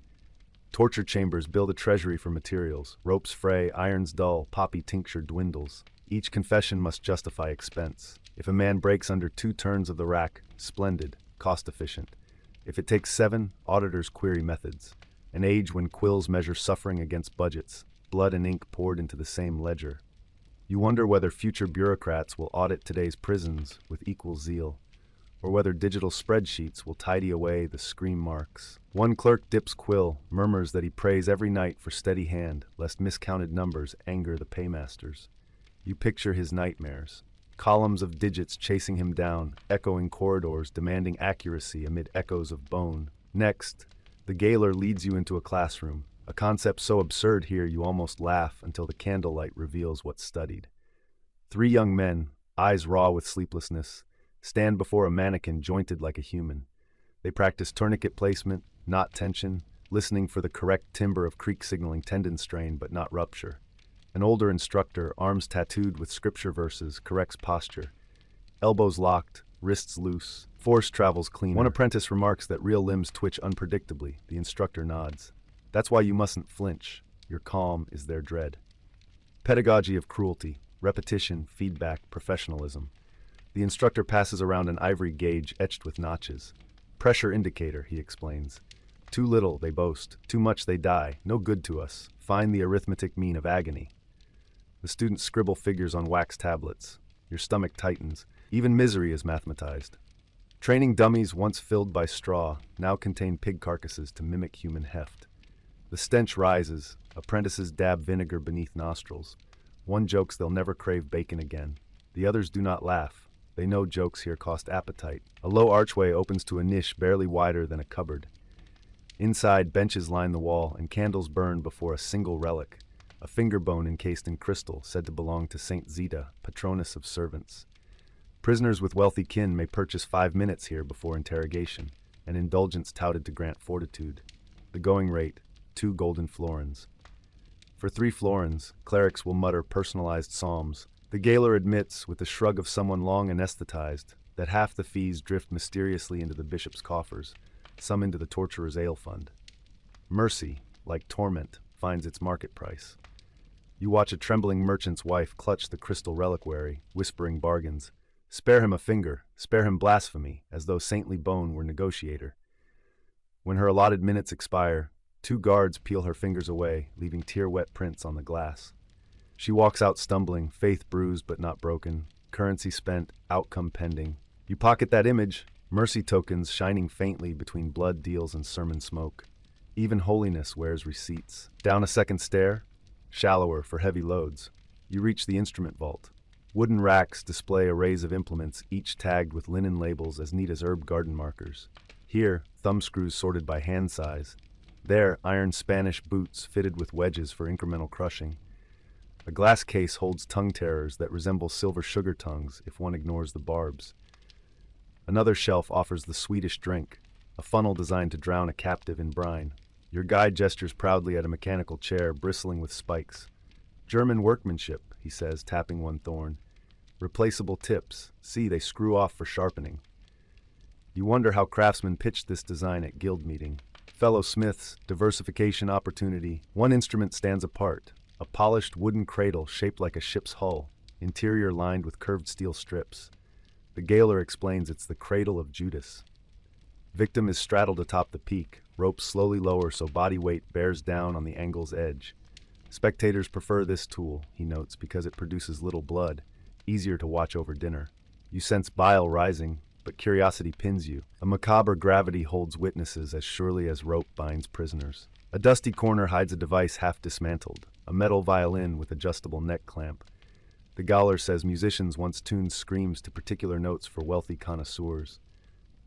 Torture chambers build a treasury for materials. Ropes fray, irons dull, poppy tincture dwindles. Each confession must justify expense. If a man breaks under 2 turns of the rack, splendid, cost-efficient. If it takes 7, auditors query methods. An age when quills measure suffering against budgets, blood and ink poured into the same ledger. You wonder whether future bureaucrats will audit today's prisons with equal zeal, or whether digital spreadsheets will tidy away the scream marks. One clerk dips quill, murmurs that he prays every night for steady hand, lest miscounted numbers anger the paymasters. You picture his nightmares. Columns of digits chasing him down, echoing corridors demanding accuracy amid echoes of bone. Next, the gaoler leads you into a classroom, a concept so absurd here you almost laugh until the candlelight reveals what's studied. 3 young men, eyes raw with sleeplessness, stand before a mannequin jointed like a human. They practice tourniquet placement, knot tension, listening for the correct timbre of creak signaling tendon strain but not rupture. An older instructor, arms tattooed with scripture verses, corrects posture. Elbows locked, wrists loose, force travels cleaner. One apprentice remarks that real limbs twitch unpredictably. The instructor nods. That's why you mustn't flinch. Your calm is their dread. Pedagogy of cruelty, repetition, feedback, professionalism. The instructor passes around an ivory gauge etched with notches. Pressure indicator, he explains. Too little, they boast. Too much, they die. No good to us. Find the arithmetic mean of agony. The students scribble figures on wax tablets. Your stomach tightens. Even misery is mathematized. Training dummies once filled by straw now contain pig carcasses to mimic human heft. The stench rises. Apprentices dab vinegar beneath nostrils. One jokes they'll never crave bacon again. The others do not laugh. They know jokes here cost appetite. A low archway opens to a niche barely wider than a cupboard. Inside, benches line the wall and candles burn before a single relic, a finger bone encased in crystal said to belong to Saint Zita, patroness of servants. Prisoners with wealthy kin may purchase 5 minutes here before interrogation, an indulgence touted to grant fortitude. The going rate, 2 golden florins. For 3 florins, clerics will mutter personalized psalms. The gaoler admits, with the shrug of someone long anesthetized, that half the fees drift mysteriously into the bishop's coffers, some into the torturer's ale fund. Mercy, like torment, finds its market price. You watch a trembling merchant's wife clutch the crystal reliquary, whispering bargains. Spare him a finger, spare him blasphemy, as though saintly bone were negotiator. When her allotted minutes expire, 2 guards peel her fingers away, leaving tear-wet prints on the glass. She walks out stumbling, faith bruised but not broken, currency spent, outcome pending. You pocket that image, mercy tokens shining faintly between blood deals and sermon smoke. Even holiness wears receipts. Down a second stair, shallower for heavy loads. You reach the instrument vault. Wooden racks display arrays of implements, each tagged with linen labels as neat as herb garden markers. Here, thumb screws sorted by hand size. There, iron Spanish boots fitted with wedges for incremental crushing. A glass case holds tongue terrors that resemble silver sugar tongues if one ignores the barbs. Another shelf offers the Swedish drink, a funnel designed to drown a captive in brine. Your guide gestures proudly at a mechanical chair bristling with spikes. German workmanship, he says, tapping one thorn. Replaceable tips. See, they screw off for sharpening. You wonder how craftsmen pitched this design at guild meeting. Fellow smiths, diversification opportunity. One instrument stands apart, a polished wooden cradle shaped like a ship's hull, interior lined with curved steel strips. The gaoler explains it's the cradle of Judas. Victim is straddled atop the peak, ropes slowly lower so body weight bears down on the angle's edge. Spectators prefer this tool, he notes, because it produces little blood, easier to watch over dinner. You sense bile rising, but curiosity pins you. A macabre gravity holds witnesses as surely as rope binds prisoners. A dusty corner hides a device half dismantled, a metal violin with adjustable neck clamp. The gaoler says musicians once tuned screams to particular notes for wealthy connoisseurs.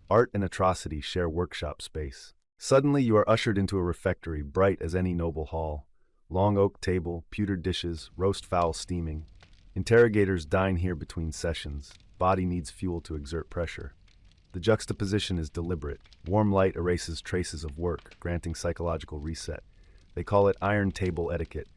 Art and atrocity share workshop space. Suddenly you are ushered into a refectory bright as any noble hall. Long oak table, pewtered dishes, roast fowl steaming. Interrogators dine here between sessions. Body needs fuel to exert pressure. The juxtaposition is deliberate. Warm light erases traces of work, granting psychological reset. They call it iron table etiquette.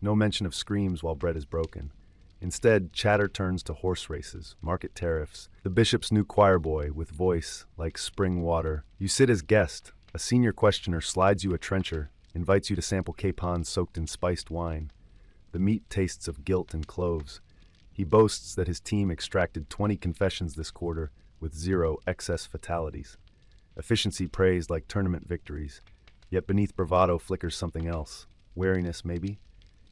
No mention of screams while bread is broken. Instead, chatter turns to horse races, market tariffs, the bishop's new choir boy with voice like spring water. You sit as guest. A senior questioner slides you a trencher, invites you to sample capons soaked in spiced wine. The meat tastes of guilt and cloves. He boasts that his team extracted 20 confessions this quarter with 0 excess fatalities. Efficiency praised like tournament victories. Yet beneath bravado flickers something else. Wariness, maybe?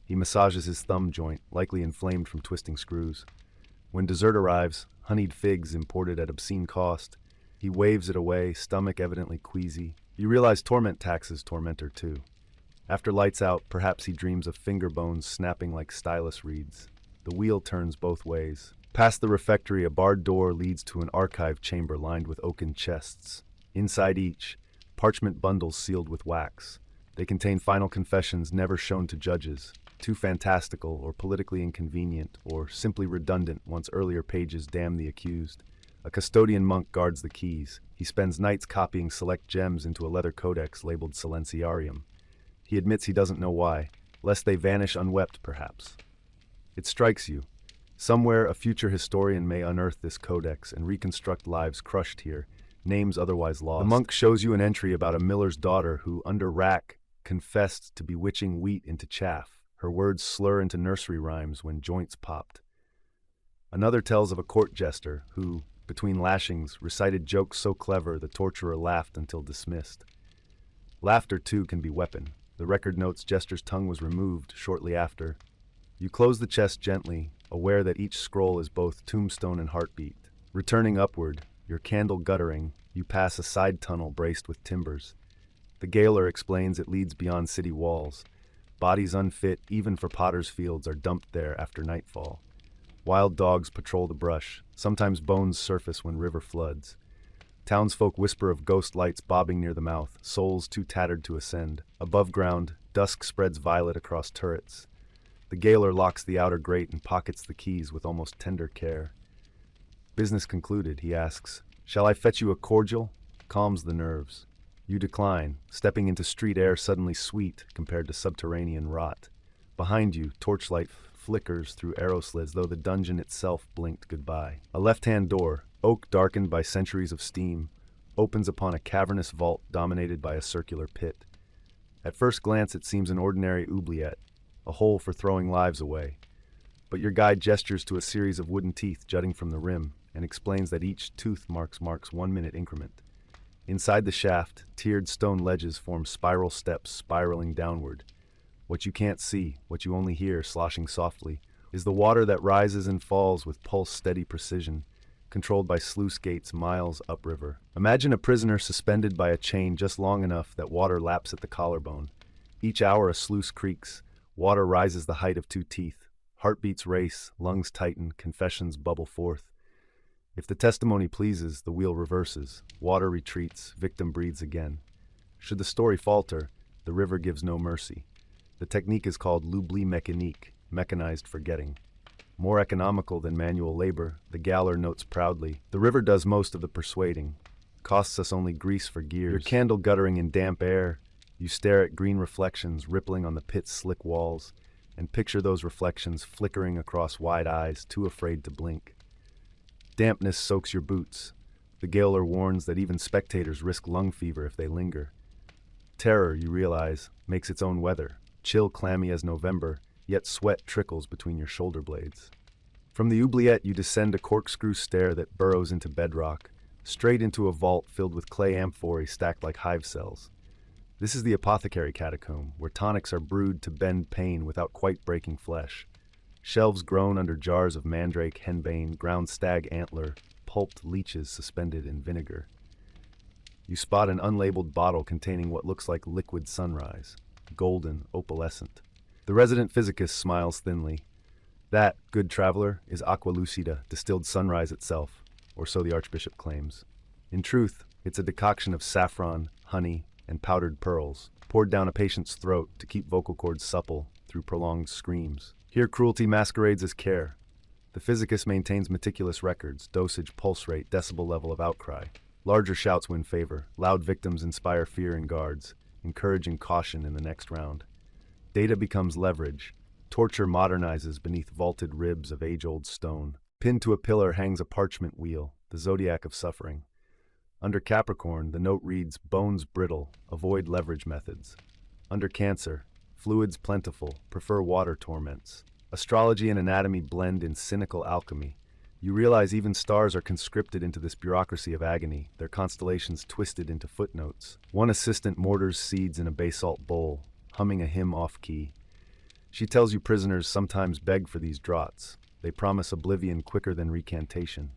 He massages his thumb joint, likely inflamed from twisting screws. When dessert arrives, honeyed figs imported at obscene cost, he waves it away, stomach evidently queasy. You realize torment taxes tormentor too. After lights out, perhaps he dreams of finger bones snapping like stylus reeds. The wheel turns both ways. Past the refectory, a barred door leads to an archive chamber lined with oaken chests. Inside each, parchment bundles sealed with wax. They contain final confessions never shown to judges, too fantastical or politically inconvenient or simply redundant once earlier pages damn the accused. A custodian monk guards the keys. He spends nights copying select gems into a leather codex labeled Silenciarium. He admits he doesn't know why. lest they vanish unwept, perhaps. It strikes you. Somewhere a future historian may unearth this codex and reconstruct lives crushed here, names otherwise lost. The monk shows you an entry about a miller's daughter who, under rack, confessed to bewitching wheat into chaff. Her words slur into nursery rhymes when joints popped. Another tells of a court jester who, between lashings, recited jokes so clever the torturer laughed until dismissed. Laughter, too, can be weapon. The record notes jester's tongue was removed shortly after. You close the chest gently, aware that each scroll is both tombstone and heartbeat. Returning upward, your candle guttering, you pass a side tunnel braced with timbers. The gaoler explains it leads beyond city walls. Bodies unfit even for potter's fields are dumped there after nightfall. Wild dogs patrol the brush. Sometimes bones surface when river floods. Townsfolk whisper of ghost lights bobbing near the mouth, souls too tattered to ascend. Above ground, dusk spreads violet across turrets. The gaoler locks the outer grate and pockets the keys with almost tender care. Business concluded, he asks, "Shall I fetch you a cordial?" Calms the nerves. You decline, stepping into street air suddenly sweet compared to subterranean rot. Behind you, torchlight flickers through arrow slits, though the dungeon itself blinked goodbye. A left-hand door, oak darkened by centuries of steam, opens upon a cavernous vault dominated by a circular pit. At first glance it seems an ordinary oubliette, a hole for throwing lives away. But your guide gestures to a series of wooden teeth jutting from the rim and explains that each tooth marks 1-minute increment. Inside the shaft, tiered stone ledges form spiral steps spiraling downward. What you can't see, what you only hear sloshing softly, is the water that rises and falls with pulse-steady precision, controlled by sluice gates miles upriver. Imagine a prisoner suspended by a chain just long enough that water laps at the collarbone. Each hour a sluice creaks, water rises the height of 2 teeth. Heartbeats race, lungs tighten, confessions bubble forth. If the testimony pleases, the wheel reverses. Water retreats, victim breathes again. Should the story falter, the river gives no mercy. The technique is called l'oubli mécanique, mechanized forgetting. More economical than manual labor, the gaoler notes proudly. The river does most of the persuading. Costs us only grease for gears. Your candle guttering in damp air, you stare at green reflections rippling on the pit's slick walls, and picture those reflections flickering across wide eyes too afraid to blink. Dampness soaks your boots. The gaoler warns that even spectators risk lung fever if they linger. Terror, you realize, makes its own weather. Chill clammy as November, yet sweat trickles between your shoulder blades. From the oubliette you descend a corkscrew stair that burrows into bedrock, straight into a vault filled with clay amphorae stacked like hive cells. This is the apothecary catacomb, where tonics are brewed to bend pain without quite breaking flesh. Shelves groan under jars of mandrake, henbane, ground stag antler, pulped leeches suspended in vinegar. You spot an unlabeled bottle containing what looks like liquid sunrise, golden, opalescent. The resident physicist smiles thinly. That, good traveler, is aqua lucida, distilled sunrise itself, or so the archbishop claims. In truth, it's a decoction of saffron, honey, and powdered pearls, poured down a patient's throat to keep vocal cords supple through prolonged screams. Here cruelty masquerades as care. The physicist maintains meticulous records, dosage, pulse rate, decibel level of outcry. Larger shouts win favor, loud victims inspire fear in guards, encouraging caution in the next round. Data becomes leverage. Torture modernizes beneath vaulted ribs of age-old stone. Pinned to a pillar hangs a parchment wheel, the zodiac of suffering. Under Capricorn, the note reads, "Bones brittle, avoid leverage methods." Under Cancer, fluids plentiful, prefer water torments. Astrology and anatomy blend in cynical alchemy. You realize even stars are conscripted into this bureaucracy of agony, their constellations twisted into footnotes. One assistant mortars seeds in a basalt bowl, humming a hymn off-key. She tells you prisoners sometimes beg for these draughts. They promise oblivion quicker than recantation.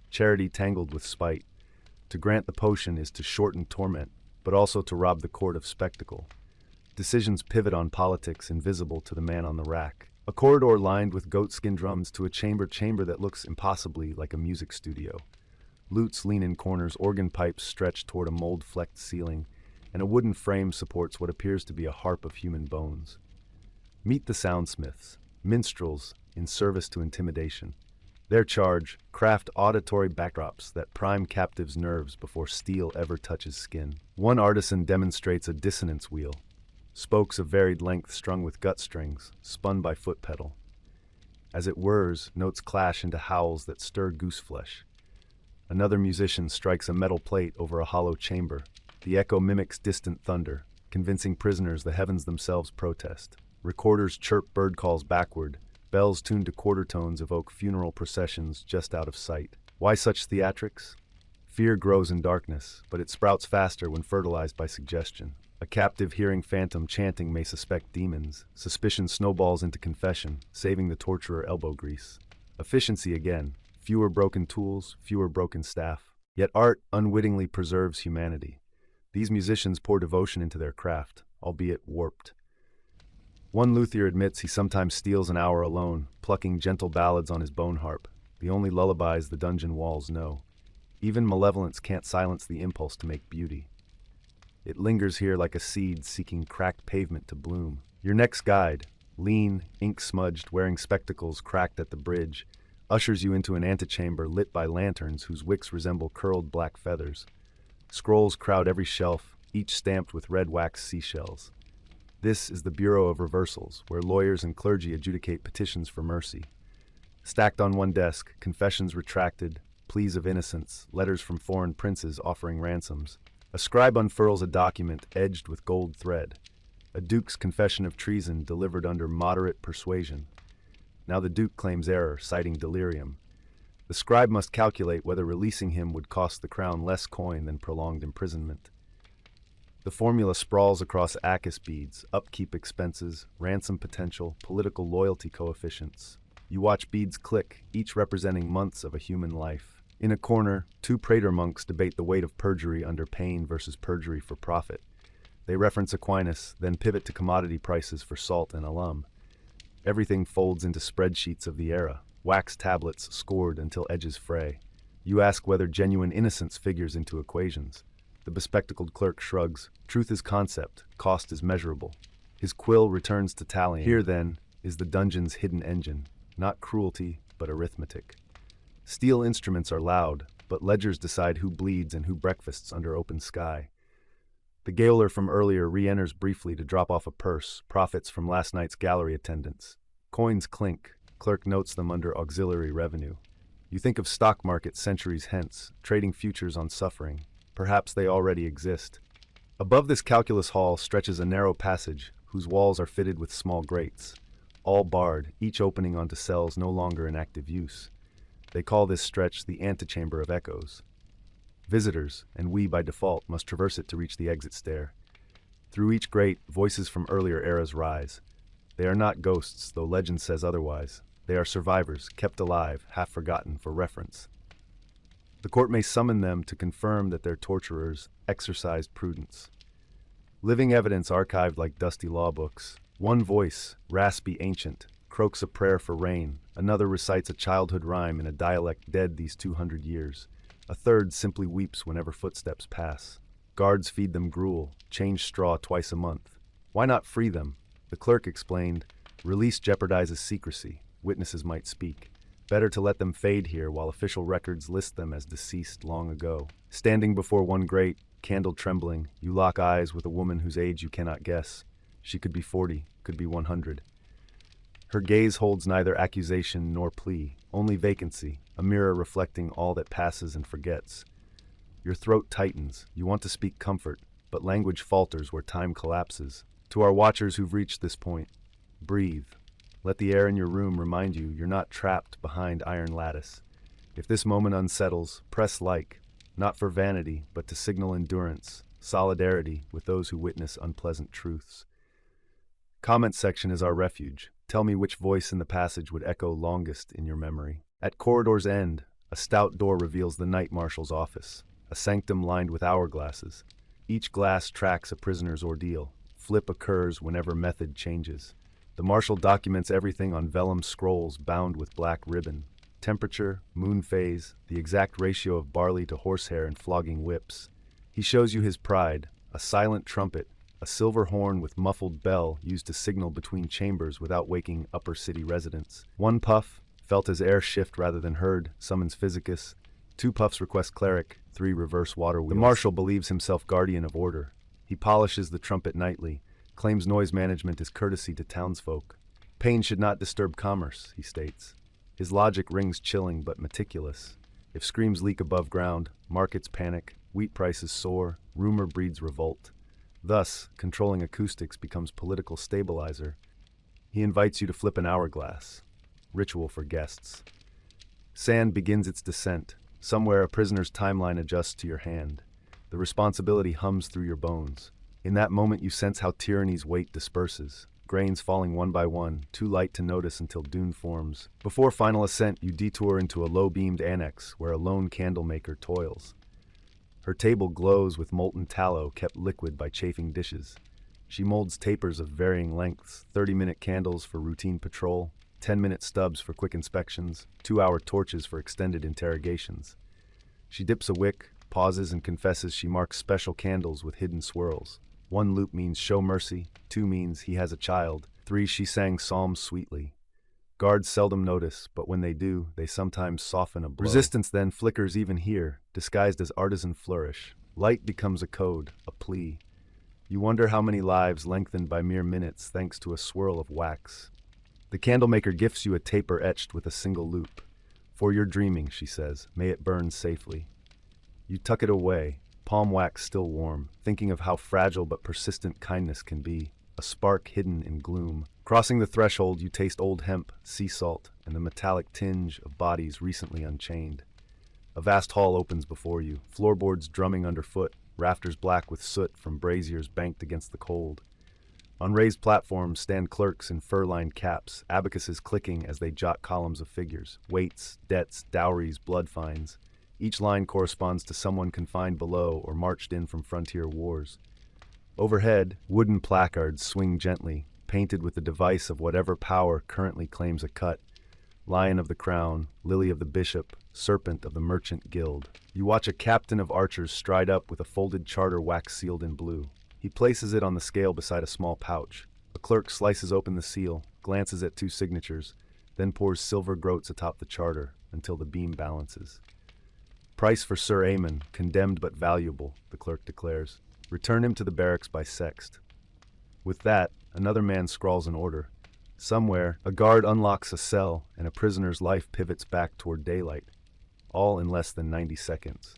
Charity tangled with spite. To grant the potion is to shorten torment, but also to rob the court of spectacle. Decisions pivot on politics invisible to the man on the rack. A corridor lined with goatskin drums to a chamber that looks impossibly like a music studio. Lutes lean in corners, organ pipes stretch toward a mold-flecked ceiling, and a wooden frame supports what appears to be a harp of human bones. Meet the soundsmiths, minstrels in service to intimidation. Their charge, craft auditory backdrops that prime captives' nerves before steel ever touches skin. One artisan demonstrates a dissonance wheel. spokes of varied length strung with gut strings, spun by foot pedal. As it whirs, notes clash into howls that stir gooseflesh. Another musician strikes a metal plate over a hollow chamber. The echo mimics distant thunder, convincing prisoners the heavens themselves protest. Recorders chirp bird calls backward. Bells tuned to quarter tones evoke funeral processions just out of sight. Why such theatrics? Fear grows in darkness, but it sprouts faster when fertilized by suggestion. A captive hearing phantom chanting may suspect demons. Suspicion snowballs into confession, saving the torturer elbow grease. Efficiency again. Fewer broken tools, fewer broken staff. Yet art unwittingly preserves humanity. These musicians pour devotion into their craft, albeit warped. One luthier admits he sometimes steals an hour alone, plucking gentle ballads on his bone harp, the only lullabies the dungeon walls know. Even malevolence can't silence the impulse to make beauty. It lingers here like a seed seeking cracked pavement to bloom. Your next guide, lean, ink-smudged, wearing spectacles cracked at the bridge, ushers you into an antechamber lit by lanterns whose wicks resemble curled black feathers. Scrolls crowd every shelf, each stamped with red wax seashells. This is the Bureau of Reversals, where lawyers and clergy adjudicate petitions for mercy. Stacked on one desk, confessions retracted, pleas of innocence, letters from foreign princes offering ransoms. A scribe unfurls a document edged with gold thread. A duke's confession of treason delivered under moderate persuasion. Now the duke claims error, citing delirium. The scribe must calculate whether releasing him would cost the crown less coin than prolonged imprisonment. The formula sprawls across ACUS beads, upkeep expenses, ransom potential, political loyalty coefficients. You watch beads click, each representing months of a human life. In a corner, two praetor monks debate the weight of perjury under pain versus perjury for profit. They reference Aquinas, then pivot to commodity prices for salt and alum. Everything folds into spreadsheets of the era, wax tablets scored until edges fray. You ask whether genuine innocence figures into equations. The bespectacled clerk shrugs. Truth is concept, cost is measurable. His quill returns to tallying. Here, then, is the dungeon's hidden engine. Not cruelty, but arithmetic. Steel instruments are loud, but ledgers decide who bleeds and who breakfasts under open sky. The gaoler from earlier re-enters briefly to drop off a purse, profits from last night's gallery attendance. Coins clink. Clerk notes them under auxiliary revenue. You think of stock market centuries hence, trading futures on suffering. Perhaps they already exist. Above this calculus hall stretches a narrow passage, whose walls are fitted with small grates, all barred, each opening onto cells no longer in active use. They call this stretch the antechamber of echoes. Visitors, and we by default, must traverse it to reach the exit stair. Through each grate, voices from earlier eras rise. They are not ghosts, though legend says otherwise. They are survivors, kept alive, half forgotten for reference. The court may summon them to confirm that their torturers exercised prudence. Living evidence archived like dusty law books. One voice, raspy ancient, croaks a prayer for rain. Another recites a childhood rhyme in a dialect dead these 200 years. A third simply weeps whenever footsteps pass. Guards feed them gruel, change straw twice a month. Why not free them? The clerk explained, release jeopardizes secrecy. Witnesses might speak. Better to let them fade here while official records list them as deceased long ago. Standing before one grate, candle trembling, you lock eyes with a woman whose age you cannot guess. She could be 40, could be 100. Her gaze holds neither accusation nor plea, only vacancy, a mirror reflecting all that passes and forgets. Your throat tightens, you want to speak comfort, but language falters where time collapses. To our watchers who've reached this point, breathe. Let the air in your room remind you you're not trapped behind iron lattice. If this moment unsettles, press like, not for vanity, but to signal endurance, solidarity with those who witness unpleasant truths. Comment section is our refuge. Tell me which voice in the passage would echo longest in your memory. At corridor's end, a stout door reveals the night marshal's office, a sanctum lined with hourglasses. Each glass tracks a prisoner's ordeal. Flip occurs whenever method changes. The marshal documents everything on vellum scrolls bound with black ribbon. Temperature, moon phase, the exact ratio of barley to horsehair and flogging whips. He shows you his pride, a silent trumpet, a silver horn with muffled bell used to signal between chambers without waking upper city residents. One puff, felt as air shift rather than heard, summons physicus. 2 puffs request cleric, 3 reverse water wheels. The marshal believes himself guardian of order. He polishes the trumpet nightly, claims noise management is courtesy to townsfolk. Pain should not disturb commerce, he states. His logic rings chilling but meticulous. If screams leak above ground, markets panic, wheat prices soar, rumor breeds revolt. Thus, controlling acoustics becomes political stabilizer. He invites you to flip an hourglass. Ritual for guests. Sand begins its descent. Somewhere a prisoner's timeline adjusts to your hand. The responsibility hums through your bones. In that moment you sense how tyranny's weight disperses. Grains falling one by one, too light to notice until dune forms. Before final ascent, you detour into a low-beamed annex where a lone candlemaker toils. Her table glows with molten tallow kept liquid by chafing dishes. She molds tapers of varying lengths, 30-minute candles for routine patrol, 10-minute stubs for quick inspections, 2-hour torches for extended interrogations. She dips a wick, pauses, and confesses she marks special candles with hidden swirls. 1 loop means show mercy, 2 means he has a child, 3 she sang psalms sweetly. Guards seldom notice, but when they do, they sometimes soften a blow. Resistance then flickers even here, disguised as artisan flourish. Light becomes a code, a plea. You wonder how many lives lengthened by mere minutes thanks to a swirl of wax. The candlemaker gifts you a taper etched with a single loop. For your dreaming, she says, may it burn safely. You tuck it away, palm wax still warm, thinking of how fragile but persistent kindness can be, a spark hidden in gloom. Crossing the threshold, you taste old hemp, sea salt, and the metallic tinge of bodies recently unchained. A vast hall opens before you, floorboards drumming underfoot, rafters black with soot from braziers banked against the cold. On raised platforms stand clerks in fur-lined caps, abacuses clicking as they jot columns of figures, weights, debts, dowries, blood fines. Each line corresponds to someone confined below or marched in from frontier wars. Overhead, wooden placards swing gently, painted with the device of whatever power currently claims a cut. Lion of the Crown, Lily of the Bishop, Serpent of the Merchant Guild. You watch a captain of archers stride up with a folded charter wax-sealed in blue. He places it on the scale beside a small pouch. A clerk slices open the seal, glances at 2 signatures, then pours silver groats atop the charter until the beam balances. Price for Sir Aemon, condemned but valuable, the clerk declares. Return him to the barracks by sext. With that, another man scrawls an order. Somewhere, a guard unlocks a cell, and a prisoner's life pivots back toward daylight, all in less than 90 seconds.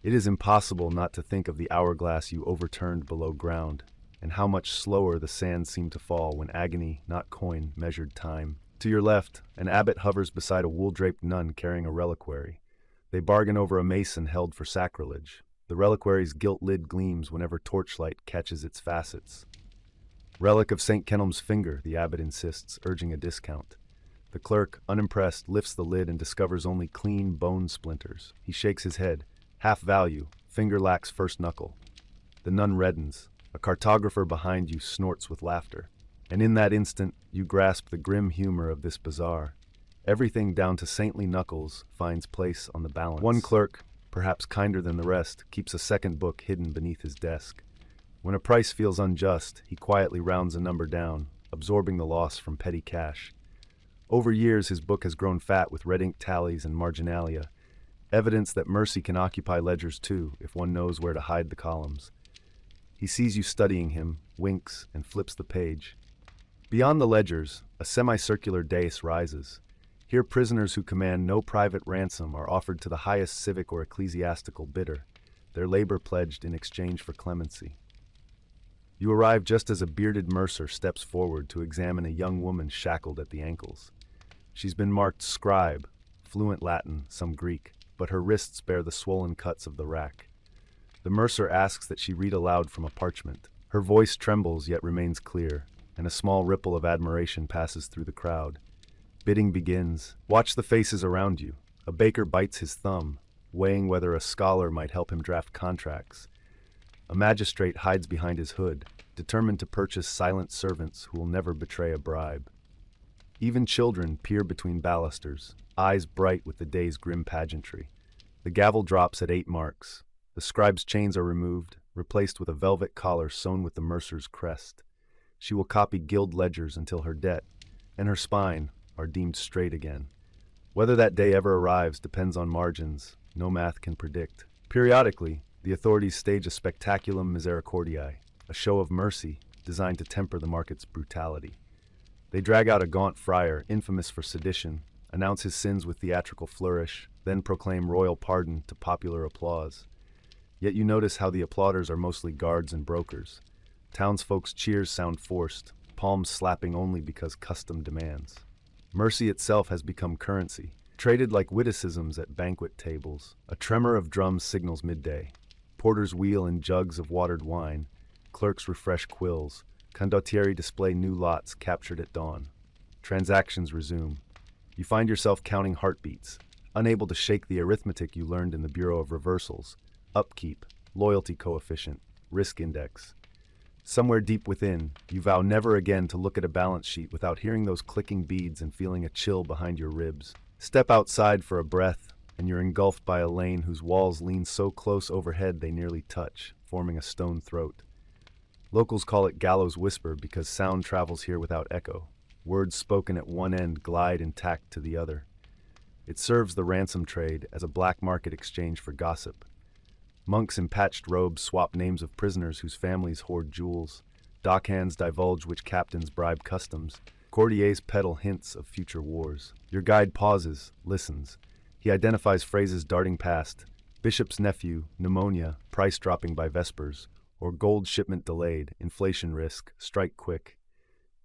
It is impossible not to think of the hourglass you overturned below ground, and how much slower the sand seemed to fall when agony, not coin, measured time. To your left, an abbot hovers beside a wool-draped nun carrying a reliquary. They bargain over a mason held for sacrilege. The reliquary's gilt lid gleams whenever torchlight catches its facets. Relic of St. Kenelm's finger, the abbot insists, urging a discount. The clerk, unimpressed, lifts the lid and discovers only clean bone splinters. He shakes his head. Half value, finger lacks first knuckle. The nun reddens. A cartographer behind you snorts with laughter. And in that instant, you grasp the grim humor of this bazaar. Everything down to saintly knuckles finds place on the balance. One clerk, perhaps kinder than the rest, keeps a second book hidden beneath his desk. When a price feels unjust, he quietly rounds a number down, absorbing the loss from petty cash. Over years, his book has grown fat with red ink tallies and marginalia, evidence that mercy can occupy ledgers too, if one knows where to hide the columns. He sees you studying him, winks, and flips the page. Beyond the ledgers, a semicircular dais rises. Here prisoners who command no private ransom are offered to the highest civic or ecclesiastical bidder, their labor pledged in exchange for clemency. You arrive just as a bearded mercer steps forward to examine a young woman shackled at the ankles. She's been marked scribe, fluent Latin, some Greek, but her wrists bear the swollen cuts of the rack. The mercer asks that she read aloud from a parchment. Her voice trembles yet remains clear, and a small ripple of admiration passes through the crowd. Bidding begins. Watch the faces around you. A baker bites his thumb, weighing whether a scholar might help him draft contracts. A magistrate hides behind his hood, determined to purchase silent servants who will never betray a bribe. Even children peer between balusters, eyes bright with the day's grim pageantry. The gavel drops at 8 marks. The scribe's chains are removed, replaced with a velvet collar sewn with the mercer's crest. She will copy guild ledgers until her debt and her spine are deemed straight again. Whether that day ever arrives depends on margins no math can predict. Periodically, the authorities stage a spectaculum misericordiae, a show of mercy, designed to temper the market's brutality. They drag out a gaunt friar, infamous for sedition, announce his sins with theatrical flourish, then proclaim royal pardon to popular applause. Yet you notice how the applauders are mostly guards and brokers. Townsfolk's cheers sound forced, palms slapping only because custom demands. Mercy itself has become currency, traded like witticisms at banquet tables. A tremor of drums signals midday. Porters wheel in jugs of watered wine. Clerks refresh quills. Condottieri display new lots captured at dawn. Transactions resume. You find yourself counting heartbeats, unable to shake the arithmetic you learned in the Bureau of Reversals. Upkeep, loyalty coefficient, risk index. Somewhere deep within, you vow never again to look at a balance sheet without hearing those clicking beads and feeling a chill behind your ribs. Step outside for a breath, and you're engulfed by a lane whose walls lean so close overhead they nearly touch, forming a stone throat. Locals call it gallows whisper because sound travels here without echo. Words spoken at one end glide intact to the other. It serves the ransom trade as a black market exchange for gossip. Monks in patched robes swap names of prisoners whose families hoard jewels. Dockhands divulge which captains bribe customs. Courtiers peddle hints of future wars. Your guide pauses, listens. He identifies phrases darting past. Bishop's nephew, pneumonia, price dropping by vespers, or gold shipment delayed, inflation risk, strike quick.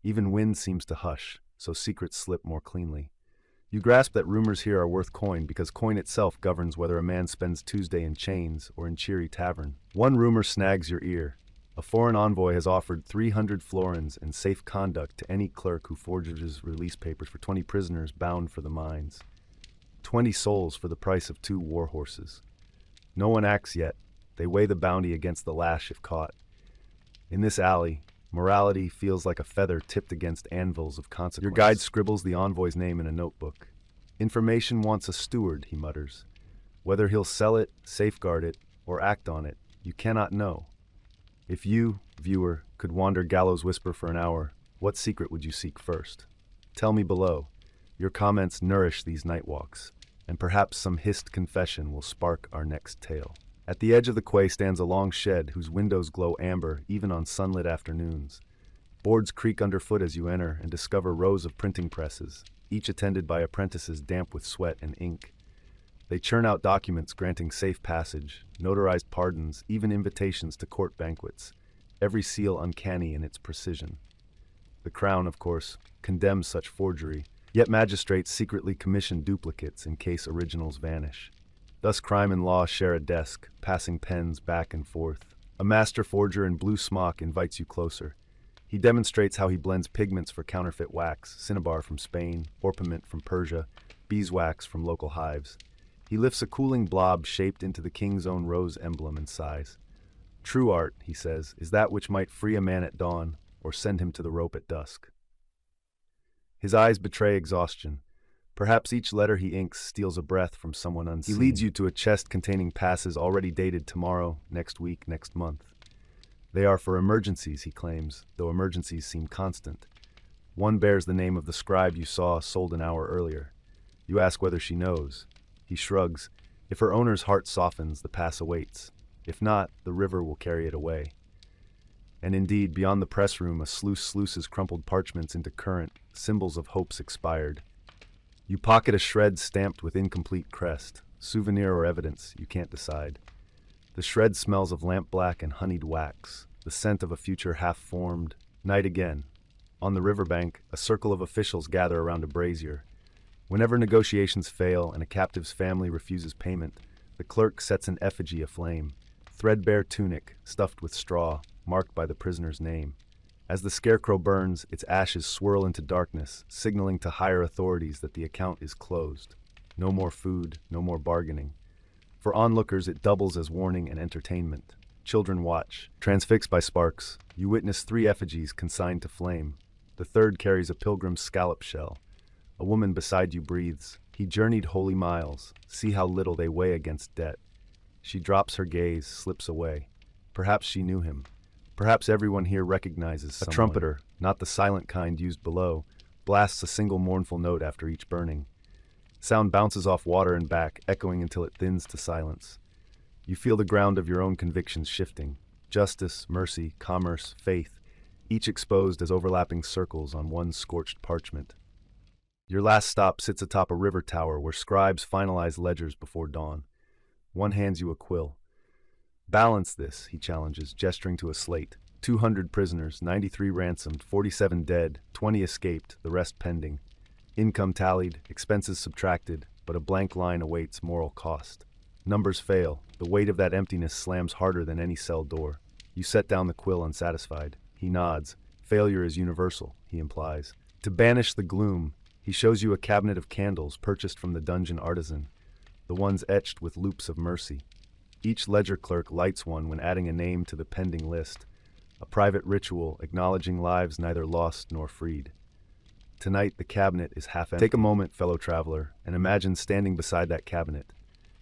Even wind seems to hush, so secrets slip more cleanly. You grasp that rumors here are worth coin because coin itself governs whether a man spends Tuesday in chains or in cheery tavern. One rumor snags your ear. A foreign envoy has offered 300 florins and safe conduct to any clerk who forges release papers for 20 prisoners bound for the mines. 20 souls for the price of 2 war horses. No one acts yet. They weigh the bounty against the lash if caught. In this alley, morality feels like a feather tipped against anvils of consequence. Your guide scribbles the envoy's name in a notebook. Information wants a steward, he mutters. Whether he'll sell it, safeguard it, or act on it, you cannot know. If you, viewer, could wander gallows whisper for an hour, what secret would you seek first? Tell me below. Your comments nourish these night walks, and perhaps some hissed confession will spark our next tale. At the edge of the quay stands a long shed whose windows glow amber even on sunlit afternoons. Boards creak underfoot as you enter and discover rows of printing presses, each attended by apprentices damp with sweat and ink. They churn out documents granting safe passage, notarized pardons, even invitations to court banquets, every seal uncanny in its precision. The Crown, of course, condemns such forgery, yet magistrates secretly commission duplicates in case originals vanish. Thus crime and law share a desk, passing pens back and forth. A master forger in blue smock invites you closer. He demonstrates how he blends pigments for counterfeit wax, cinnabar from Spain, orpiment from Persia, beeswax from local hives. He lifts a cooling blob shaped into the king's own rose emblem and sighs. True art, he says, is that which might free a man at dawn or send him to the rope at dusk. His eyes betray exhaustion. Perhaps each letter he inks steals a breath from someone unseen. He leads you to a chest containing passes already dated tomorrow, next week, next month. They are for emergencies, he claims, though emergencies seem constant. One bears the name of the scribe you saw sold an hour earlier. You ask whether she knows. He shrugs. If her owner's heart softens, the pass awaits. If not, the river will carry it away. And indeed, beyond the press room, a sluice sluices crumpled parchments into current, symbols of hopes expired. You pocket a shred stamped with incomplete crest, souvenir or evidence, you can't decide. The shred smells of lampblack and honeyed wax, the scent of a future half-formed. Night again. On the riverbank, a circle of officials gather around a brazier. Whenever negotiations fail and a captive's family refuses payment, the clerk sets an effigy aflame, threadbare tunic, stuffed with straw, marked by the prisoner's name. As the scarecrow burns, its ashes swirl into darkness, signaling to higher authorities that the account is closed. No more food, no more bargaining. For onlookers, it doubles as warning and entertainment. Children watch. Transfixed by sparks, you witness 3 effigies consigned to flame. The third carries a pilgrim's scallop shell. A woman beside you breathes. He journeyed holy miles. See how little they weigh against debt. She drops her gaze, slips away. Perhaps she knew him. Perhaps everyone here recognizes someone. A trumpeter, not the silent kind used below, blasts a single mournful note after each burning. Sound bounces off water and back, echoing until it thins to silence. You feel the ground of your own convictions shifting. Justice, mercy, commerce, faith. each exposed as overlapping circles on one scorched parchment. Your last stop sits atop a river tower where scribes finalize ledgers before dawn. One hands you a quill. "Balance this," he challenges, gesturing to a slate. 200 prisoners, 93 ransomed, 47 dead, 20 escaped, the rest pending. Income tallied, expenses subtracted, but a blank line awaits moral cost. Numbers fail. The weight of that emptiness slams harder than any cell door. You set down the quill unsatisfied. He nods. "Failure is universal," he implies. To banish the gloom, he shows you a cabinet of candles purchased from the dungeon artisan, the ones etched with loops of mercy. Each ledger clerk lights one when adding a name to the pending list, a private ritual acknowledging lives neither lost nor freed. Tonight, the cabinet is half empty. Take a moment, fellow traveler, and imagine standing beside that cabinet.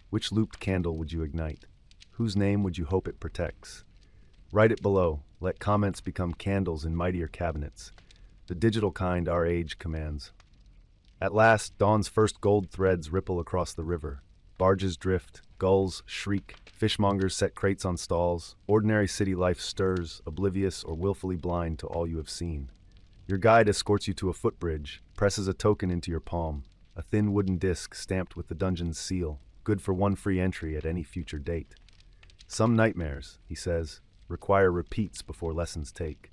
Which looped candle would you ignite? Whose name would you hope it protects? Write it below. Let comments become candles in mightier cabinets, the digital kind our age commands. At last, dawn's first gold threads ripple across the river. Barges drift, gulls shriek, fishmongers set crates on stalls. Ordinary city life stirs, oblivious or willfully blind to all you have seen. Your guide escorts you to a footbridge, presses a token into your palm, a thin wooden disc stamped with the dungeon's seal, good for one free entry at any future date. "Some nightmares," he says, "require repeats before lessons take."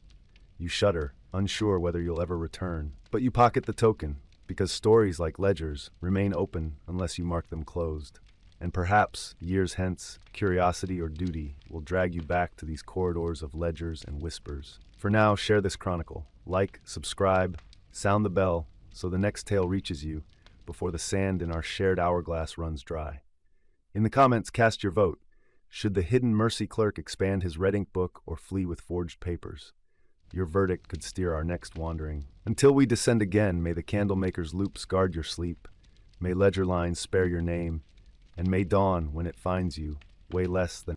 You shudder, unsure whether you'll ever return, but you pocket the token, because stories like ledgers remain open unless you mark them closed. And perhaps, years hence, curiosity or duty will drag you back to these corridors of ledgers and whispers. For now, share this chronicle. Like, subscribe, sound the bell, so the next tale reaches you before the sand in our shared hourglass runs dry. In the comments, cast your vote. Should the hidden mercy clerk expand his red ink book or flee with forged papers? Your verdict could steer our next wandering. Until we descend again, may the candlemaker's loops guard your sleep, may ledger lines spare your name, and may dawn, when it finds you, weigh less than